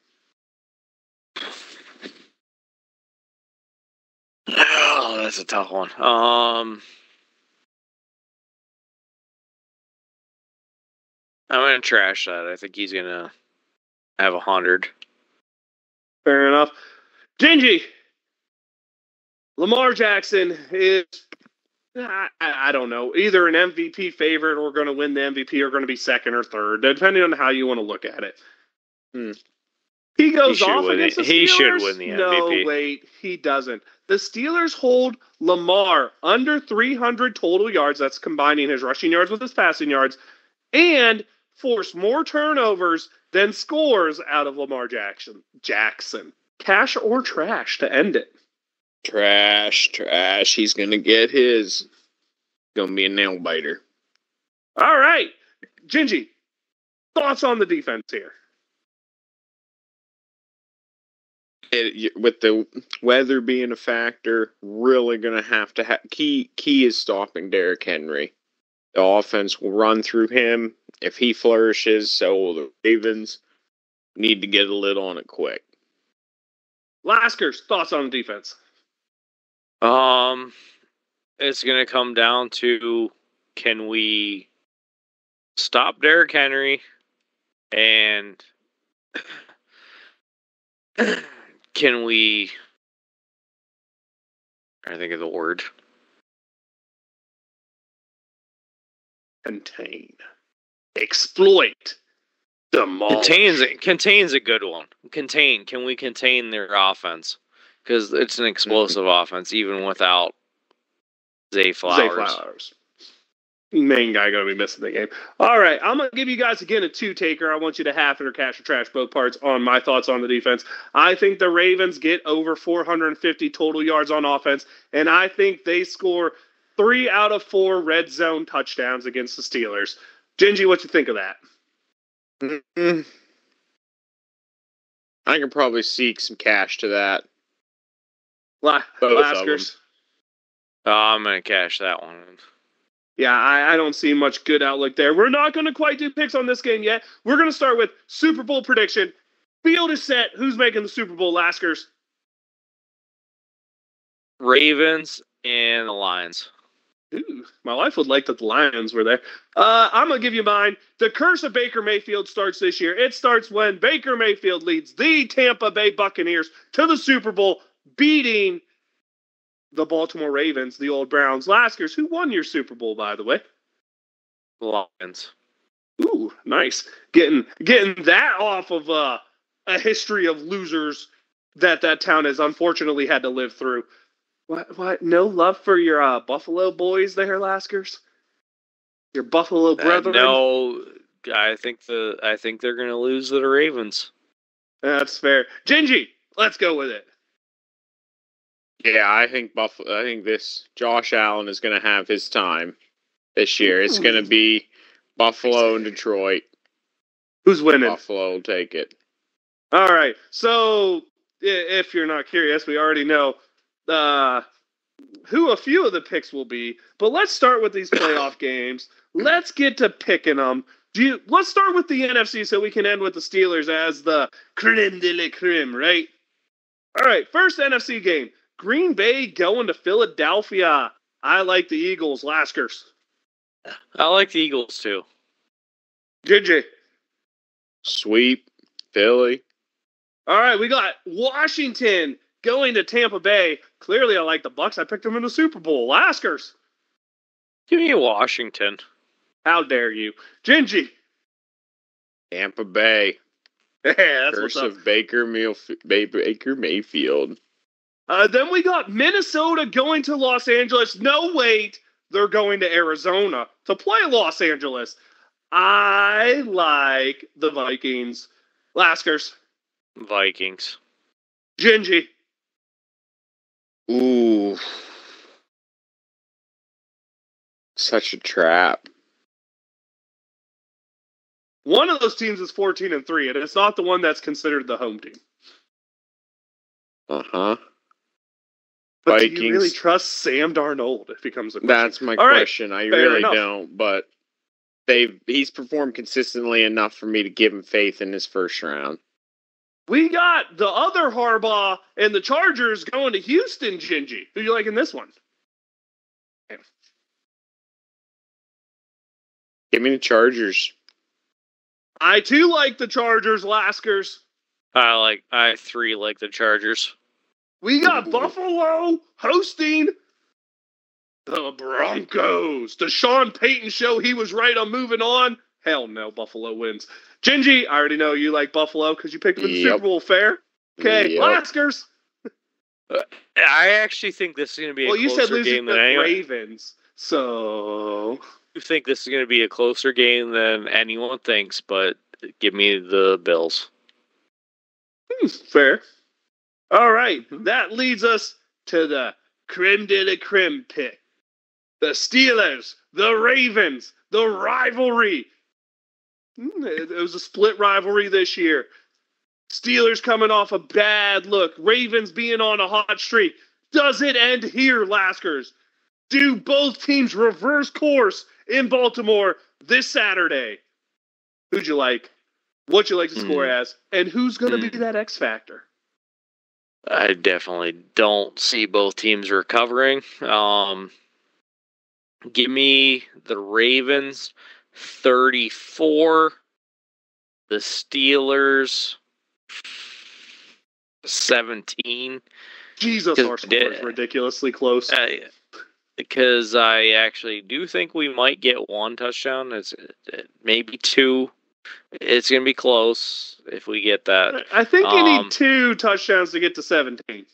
Oh, that's a tough one. I'm going to trash that. I think he's going to have 100. Fair enough. Gingy. Lamar Jackson is, I don't know, either an MVP favorite or going to win the MVP or going to be second or third, depending on how you want to look at it. He goes off against the Steelers. He should win the MVP. No, wait, he doesn't. The Steelers hold Lamar under 300 total yards. That's combining his rushing yards with his passing yards. And force more turnovers than scores out of Lamar Jackson. Cash or trash to end it? Trash. He's going to get his. Going to be a nail biter. All right. Gingy, thoughts on the defense here? With the weather being a factor, really going to have key is stopping Derrick Henry. The offense will run through him. If he flourishes, so will the Ravens. Need to get a lid on it quick. Laskers, thoughts on the defense? It's going to come down to, can we stop Derrick Henry and can we, I think of the word, contain, exploit, demolish. Contain's a good one. Can we contain their offense? Because it's an explosive offense, even without Zay Flowers. Main guy going to be missing the game. All right, I'm going to give you guys, again, a two-taker. I want you to half it or cash or trash both parts on my thoughts on the defense. I think the Ravens get over 450 total yards on offense, and I think they score 3 out of 4 red zone touchdowns against the Steelers. Gingy, what you think of that? I can probably seek some cash to that. Laskers. I'm going to cash that one. Yeah, I don't see much good outlook there. We're not going to quite do picks on this game yet. We're going to start with Super Bowl prediction. Field is set. Who's making the Super Bowl, Laskers? Ravens and the Lions. Ooh, my wife would like that the Lions were there. I'm going to give you mine. The curse of Baker Mayfield starts this year. It starts when Baker Mayfield leads the Tampa Bay Buccaneers to the Super Bowl, beating the Baltimore Ravens, the old Browns. Laskers, who won your Super Bowl, by the way? Lions. Ooh, nice. Getting that off of a history of losers that town has unfortunately had to live through. What? No love for your Buffalo boys there, Laskers? Your Buffalo brethren? No, I think they're going to lose to the Ravens. That's fair. Gingy, let's go with it. Yeah, I think this Josh Allen is going to have his time this year. It's going to be Buffalo and Detroit. Who's winning? Buffalo will take it. All right. So, if you're not curious, we already know who a few of the picks will be. But let's start with these playoff games. Let's get to picking them. Let's start with the NFC so we can end with the Steelers as the creme de la creme, right? All right. First NFC game. Green Bay going to Philadelphia. I like the Eagles. Laskers. I like the Eagles, too. JJ. Sweep. Philly. All right, we got Washington going to Tampa Bay. Clearly, I like the Bucs. I picked them in the Super Bowl. Laskers. Give me Washington. How dare you. Gingy. Tampa Bay. Yeah, that's Curse what's up. of Baker Mayfield. Then we got Minnesota going to Los Angeles. No, wait. They're going to Arizona to play Los Angeles. I like the Vikings. Laskers. Vikings. Gingy. Ooh. Such a trap. One of those teams is 14-3, and it's not the one that's considered the home team. Uh-huh. But Vikings. do you really trust Sam Darnold if he comes a question? That's my question. I fair really enough. don't, but he's performed consistently enough for me to give him faith in his first round. We got the other Harbaugh and the Chargers going to Houston, Gingy. Who you like in this one? Give me the Chargers. I too like the Chargers, Laskers. I 3 like the Chargers. We got Buffalo hosting the Broncos. The Sean Payton show, he was right on moving on. Hell no, Buffalo wins. Gingy, I already know you like Buffalo because you picked them in the Super Bowl, fair? Okay, Laskers. I actually think this is going to be a closer game than anyone. Ravens, so... I think this is going to be a closer game than anyone thinks, but give me the Bills. Fair. All right, that leads us to the creme de la creme pick. The Steelers, the Ravens, the rivalry. It was a split rivalry this year. Steelers coming off a bad look. Ravens being on a hot streak. Does it end here, Laskers? Do both teams reverse course in Baltimore this Saturday? Who'd you like? What'd you like to score as? And who's going to be that X factor? I definitely don't see both teams recovering. Give me the Ravens 34, the Steelers 17. Jesus, our score is ridiculously close. Because I actually do think we might get 1 touchdown. It's maybe 2. It's going to be close if we get that. I think you need 2 touchdowns to get to 17.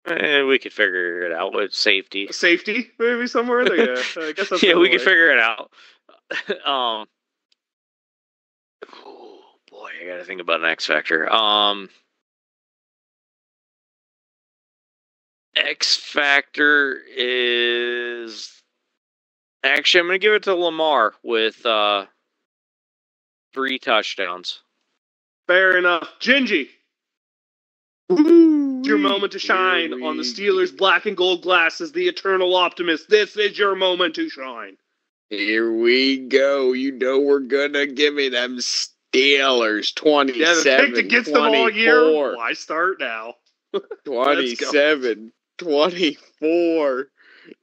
We could figure it out with safety. Safety, maybe somewhere there. Yeah, I guess that's yeah, we could figure it out. Oh boy, I got to think about an X factor. X factor is actually I'm going to give it to Lamar with 3 touchdowns. Fair enough. Gingy. It's your moment to shine on the Steelers' black and gold glasses, the eternal optimist. This is your moment to shine. Here we go. You know we're going to give me them Steelers 27, yeah, the pick that gets 24. Them all year. Why start now? 27, 24.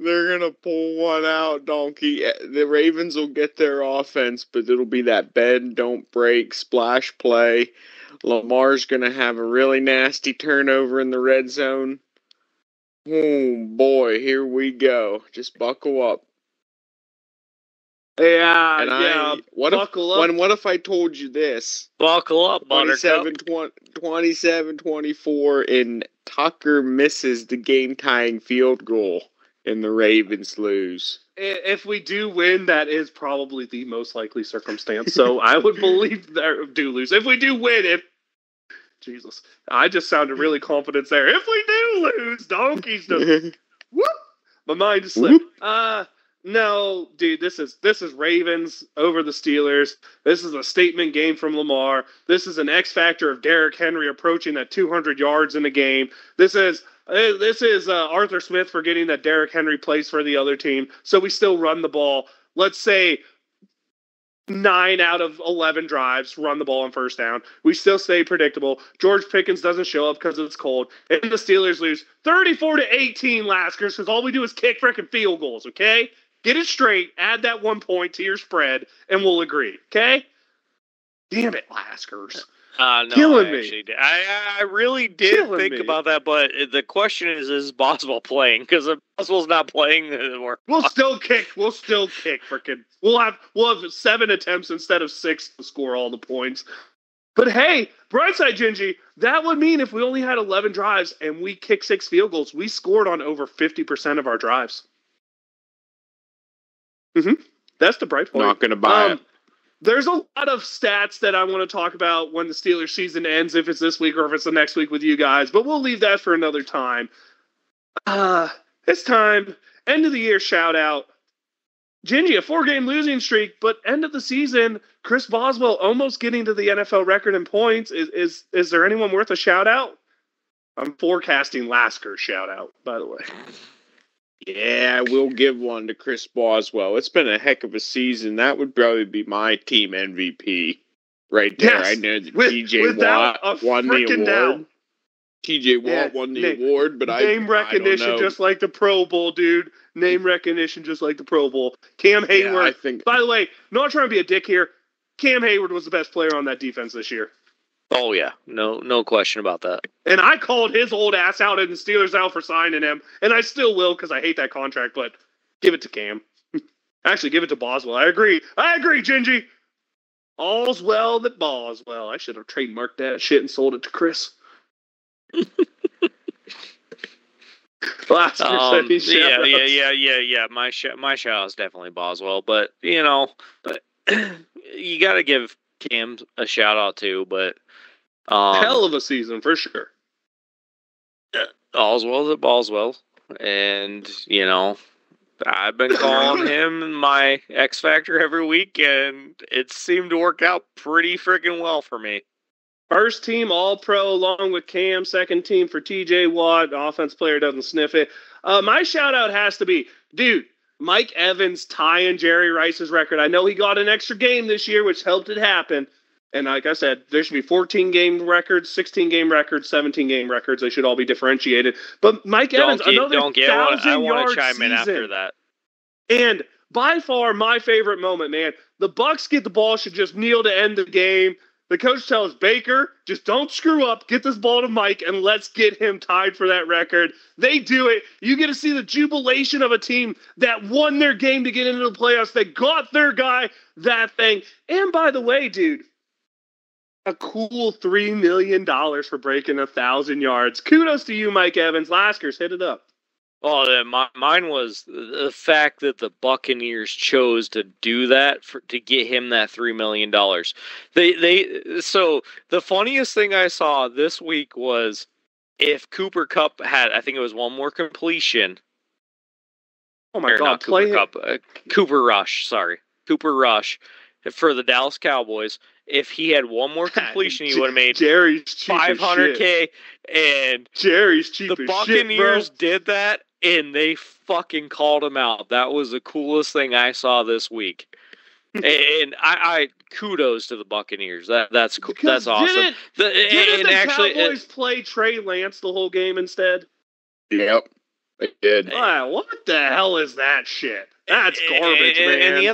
They're going to pull one out, donkey. The Ravens will get their offense, but it'll be that bend, don't break, splash play. Lamar's going to have a really nasty turnover in the red zone. Oh, boy, here we go. Just buckle up. Yeah, buckle up. What if I told you this? Buckle up, 27-24, and Tucker misses the game-tying field goal, and the Ravens lose. If we do win, that is probably the most likely circumstance. So I would believe that do lose. If we do win, Jesus, I just sounded really confident there. If we do lose, donkeys just whoop. My mind just slipped. No, dude, this is Ravens over the Steelers. This is a statement game from Lamar. This is an X factor of Derrick Henry approaching that 200 yards in the game. This is Arthur Smith forgetting that Derrick Henry plays for the other team. So we still run the ball. Let's say 9 out of 11 drives run the ball on first down. We still stay predictable. George Pickens doesn't show up because it's cold. And the Steelers lose 34-18, Laskers, because all we do is kick freaking field goals, okay? Get it straight. Add that 1 point to your spread, and we'll agree, okay? Damn it, Laskers. No, Killing I me. actually did. I really did Killing think me. about that, but the question is Boswell playing? Because if Boswell's not playing, we'll still kick. Freaking. We'll have 7 attempts instead of 6 to score all the points. But hey, brightside, Gingy, that would mean if we only had 11 drives and we kicked 6 field goals, we scored on over 50% of our drives. That's the bright point. Not going to buy it. There's a lot of stats that I want to talk about when the Steelers season ends, if it's this week or if it's the next week with you guys, but we'll leave that for another time. It's time. End of the year shout out. Gingy, a 4-game losing streak, but end of the season, Chris Boswell almost getting to the NFL record in points. Is there anyone worth a shout out? I'm forecasting Lasker's shout out, by the way. Yeah, I will give one to Chris Boswell. It's been a heck of a season. That would probably be my team MVP right there. Yes, I know that TJ Watt won the award. TJ Watt won the award, but name recognition I don't know. just like the Pro Bowl, dude. Name recognition just like the Pro Bowl. Cam Hayward. Yeah, by the way, not trying to be a dick here. Cam Hayward was the best player on that defense this year. Oh yeah, no question about that. And I called his old ass out and the Steelers out for signing him, and I still will because I hate that contract. But give it to Cam. Actually, give it to Boswell. I agree, Gingy. All's well that Boswell. I should have trademarked that shit and sold it to Chris. Yeah. My shout is definitely Boswell, but you got to give Cam a shout out too. But hell of a season for sure. Allswell's at Boswell, and I've been calling him my X Factor every week, and it seemed to work out pretty freaking well for me. First team All-Pro along with Cam. Second team for TJ Watt. Offense player doesn't sniff it. My shout-out has to be, dude, Mike Evans tying Jerry Rice's record. I know he got an extra game this year, which helped it happen. And like I said, there should be 14-game records, 16-game records, 17-game records. They should all be differentiated. But Mike Evans, another 1,000-yard season. I want to chime in after that. And by far my favorite moment, man. The Bucs get the ball, should just kneel to end the game. The coach tells Baker, just don't screw up, get this ball to Mike, and let's get him tied for that record. They do it. You get to see the jubilation of a team that won their game to get into the playoffs. They got their guy, that thing. And by the way, dude, a cool $3 million for breaking 1,000 yards. Kudos to you, Mike Evans. Laskers, hit it up. Oh, mine was the fact that the Buccaneers chose to do that to get him that $3 million. So the funniest thing I saw this week was if Cooper Kupp had, I think it was one more completion. Oh my God! Cooper Rush for the Dallas Cowboys. If he had one more completion, he would have made $500K. And Jerry's cheap. The Buccaneers did that. And they fucking called him out. That was the coolest thing I saw this week. And I kudos to the Buccaneers. That's cool. That's awesome. Didn't the Cowboys play Trey Lance the whole game instead? Yep, they did. Wow, what the hell is that shit? That's garbage, man. And the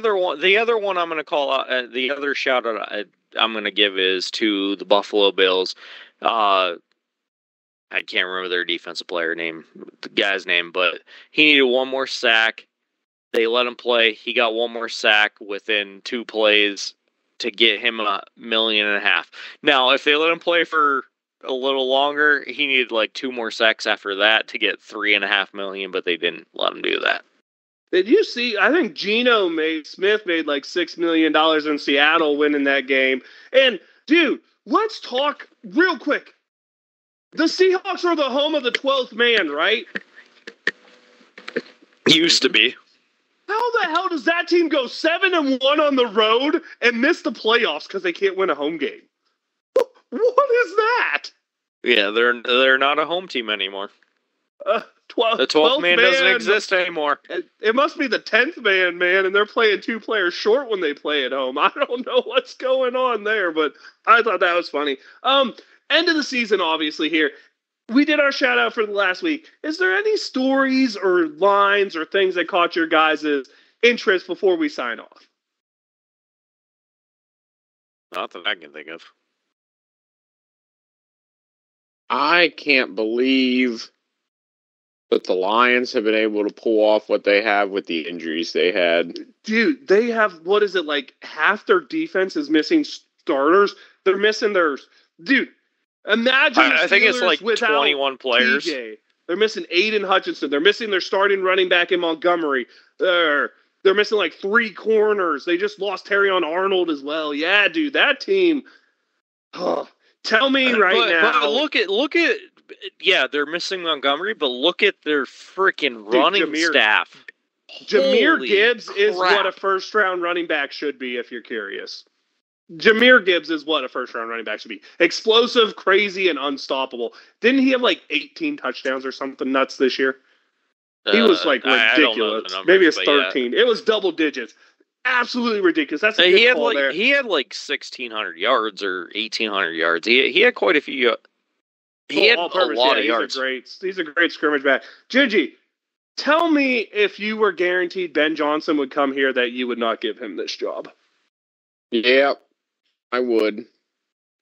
other one I'm going to call out, the other shout out I'm going to give is to the Buffalo Bills. I can't remember their defensive player name, the guy's name, but he needed one more sack. They let him play. He got one more sack within 2 plays to get him $1.5 million. Now, if they let him play for a little longer, he needed like 2 more sacks after that to get $3.5 million, but they didn't let him do that. Did you see? I think Geno Smith made like $6 million in Seattle winning that game. And dude, let's talk real quick. The Seahawks are the home of the 12th man, right? Used to be. How the hell does that team go 7-1 on the road and miss the playoffs because they can't win a home game? What is that? Yeah, they're not a home team anymore. The 12th man doesn't exist anymore. It must be the 10th man, and they're playing 2 players short when they play at home. I don't know what's going on there, but I thought that was funny. End of the season, obviously, here. We did our shout-out for the last week. Is there any stories or lines or things that caught your guys' interest before we sign off? Not that I can think of. I can't believe that the Lions have been able to pull off what they have with the injuries they had. Dude, they have, what is it, like half their defense is missing starters? They're missing their... Dude, imagine I think it's like 21 players. TJ. They're missing Aiden Hutchinson. They're missing their starting running back in Montgomery. They're missing like 3 corners. They just lost Terrion Arnold as well. Yeah, dude, that team... Oh, tell me now. But look at yeah, they're missing Montgomery, but look at their freaking running staff. Jahmyr Gibbs is what a first-round running back should be, if you're curious. Jahmyr Gibbs is what a first-round running back should be. Explosive, crazy, and unstoppable. Didn't he have like 18 touchdowns or something nuts this year? He was like ridiculous. Maybe it's 13. Yeah. It was double digits. Absolutely ridiculous. That's a good call there. He had like 1,600 yards or 1,800 yards. He had quite a few. He had a lot of yards. He's a great scrimmage back. Gingy, tell me if you were guaranteed Ben Johnson would come here that you would not give him this job. Yeah, I would.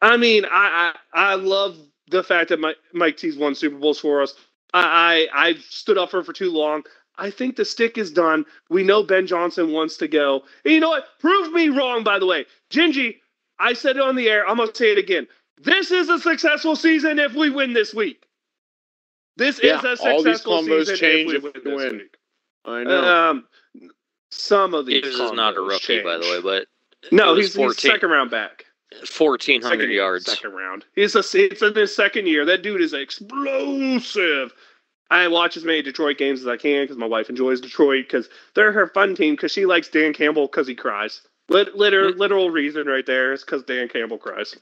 I mean, I love the fact that Mike T's won Super Bowls for us. I've stood up for him for too long. I think the stick is done. We know Ben Johnson wants to go. And you know what? Prove me wrong, by the way. Gingy, I said it on the air. I'm going to say it again. This is a successful season if we win this week. This is a successful season if we win this week. I know. Some of these This is not a rookie, change. By the way, but no, he's second round back. 1,400 yards. Second round. It's in his second year. That dude is explosive. I watch as many Detroit games as I can because my wife enjoys Detroit because they're her fun team because she likes Dan Campbell because he cries. Literal reason right there is because Dan Campbell cries.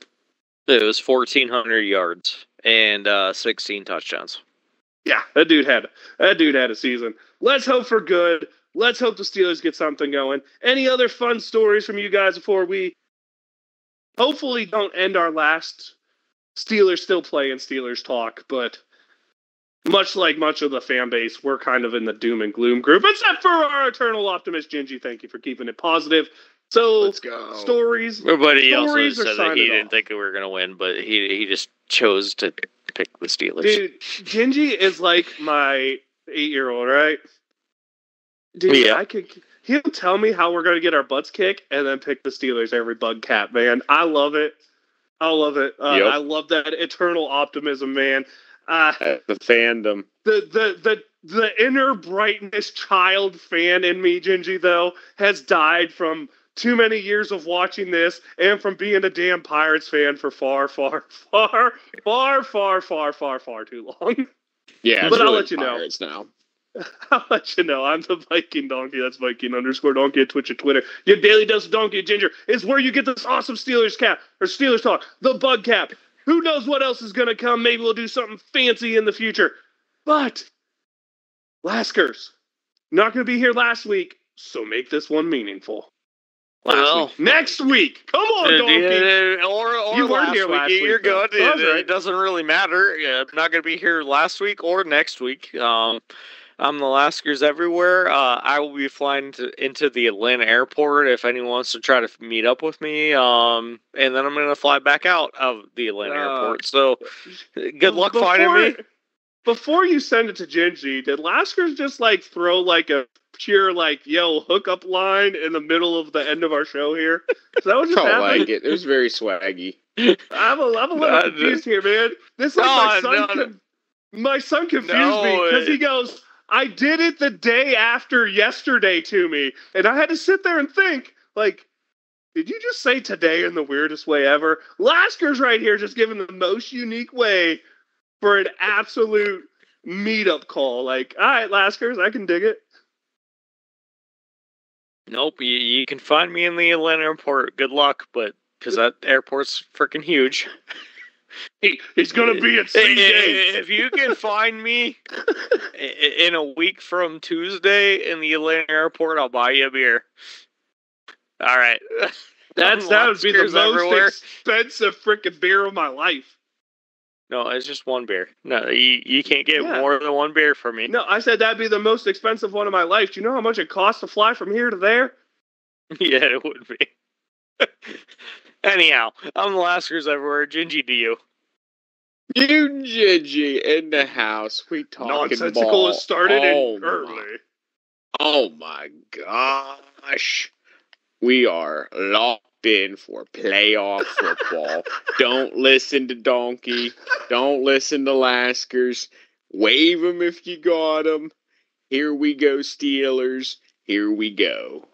It was 1,400 yards and 16 touchdowns. Yeah, that dude had a season. Let's hope for good. Let's hope the Steelers get something going. Any other fun stories from you guys before we hopefully don't end our last Steelers still playing Steelers talk, but much like much of the fan base, we're kind of in the doom and gloom group, except for our eternal optimist, Gingy. Thank you for keeping it positive. So, let's go. Stories. But he also said that he didn't think we were going to win, but he just chose to pick the Steelers. Dude, Gingy is like my 8-year-old, right? Dude, yeah. He'll tell me how we're going to get our butts kicked and then pick the Steelers every bug cap, man. I love it. I love it. I love that eternal optimism, man. The fandom. The inner brightness child fan in me, Gingy, though, has died from too many years of watching this and from being a damn Pirates fan for far too long. Yeah, but really I'll let you know. Now. I'll let you know. I'm the Viking Donkey. That's Viking_Donkey at Twitch and Twitter. Your daily dose of Donkey and Ginger is where you get this awesome Steelers cap or Steelers talk. The bug cap. Who knows what else is going to come? Maybe we'll do something fancy in the future. But, Laskers, not going to be here last week, so make this one meaningful. Next week. Come on, Donkey. Or you weren't here last week. You're good. Right. It doesn't really matter. I'm not going to be here last week or next week. I'm the Laskers everywhere. I will be flying into the Atlanta airport if anyone wants to try to meet up with me. And then I'm going to fly back out of the Atlanta airport. So good luck finding me. Before you send it to Gingy, did Laskers just throw a pure hookup line in the middle of the end of our show here? Is that what just happened? Like it. It was very swaggy. I'm a little confused here, man. This my son confused me because he goes, I did it the day after yesterday to me. And I had to sit there and think, did you just say today in the weirdest way ever? Lasker's right here just giving the most unique way for an absolute meetup call. All right, Laskers, I can dig it. Nope, you can find me in the Atlanta airport. Good luck, but because that airport's freaking huge. He's going to be at CJ. If you can find me in a week from Tuesday in the Atlanta airport, I'll buy you a beer. All right. That would be the most expensive freaking beer of my life. No, it's just one beer. No, you can't get more than one beer from me. No, I said that'd be the most expensive one of my life. Do you know how much it costs to fly from here to there? Yeah, it would be. Anyhow, I'm the Laskers everywhere. Gingy to you. You Gigi in the house. We talking Nonsensical ball. has started early. Oh my gosh. We are locked in for playoff football. Don't listen to Donkey. Don't listen to Laskers. Wave them if you got them. Here we go, Steelers. Here we go.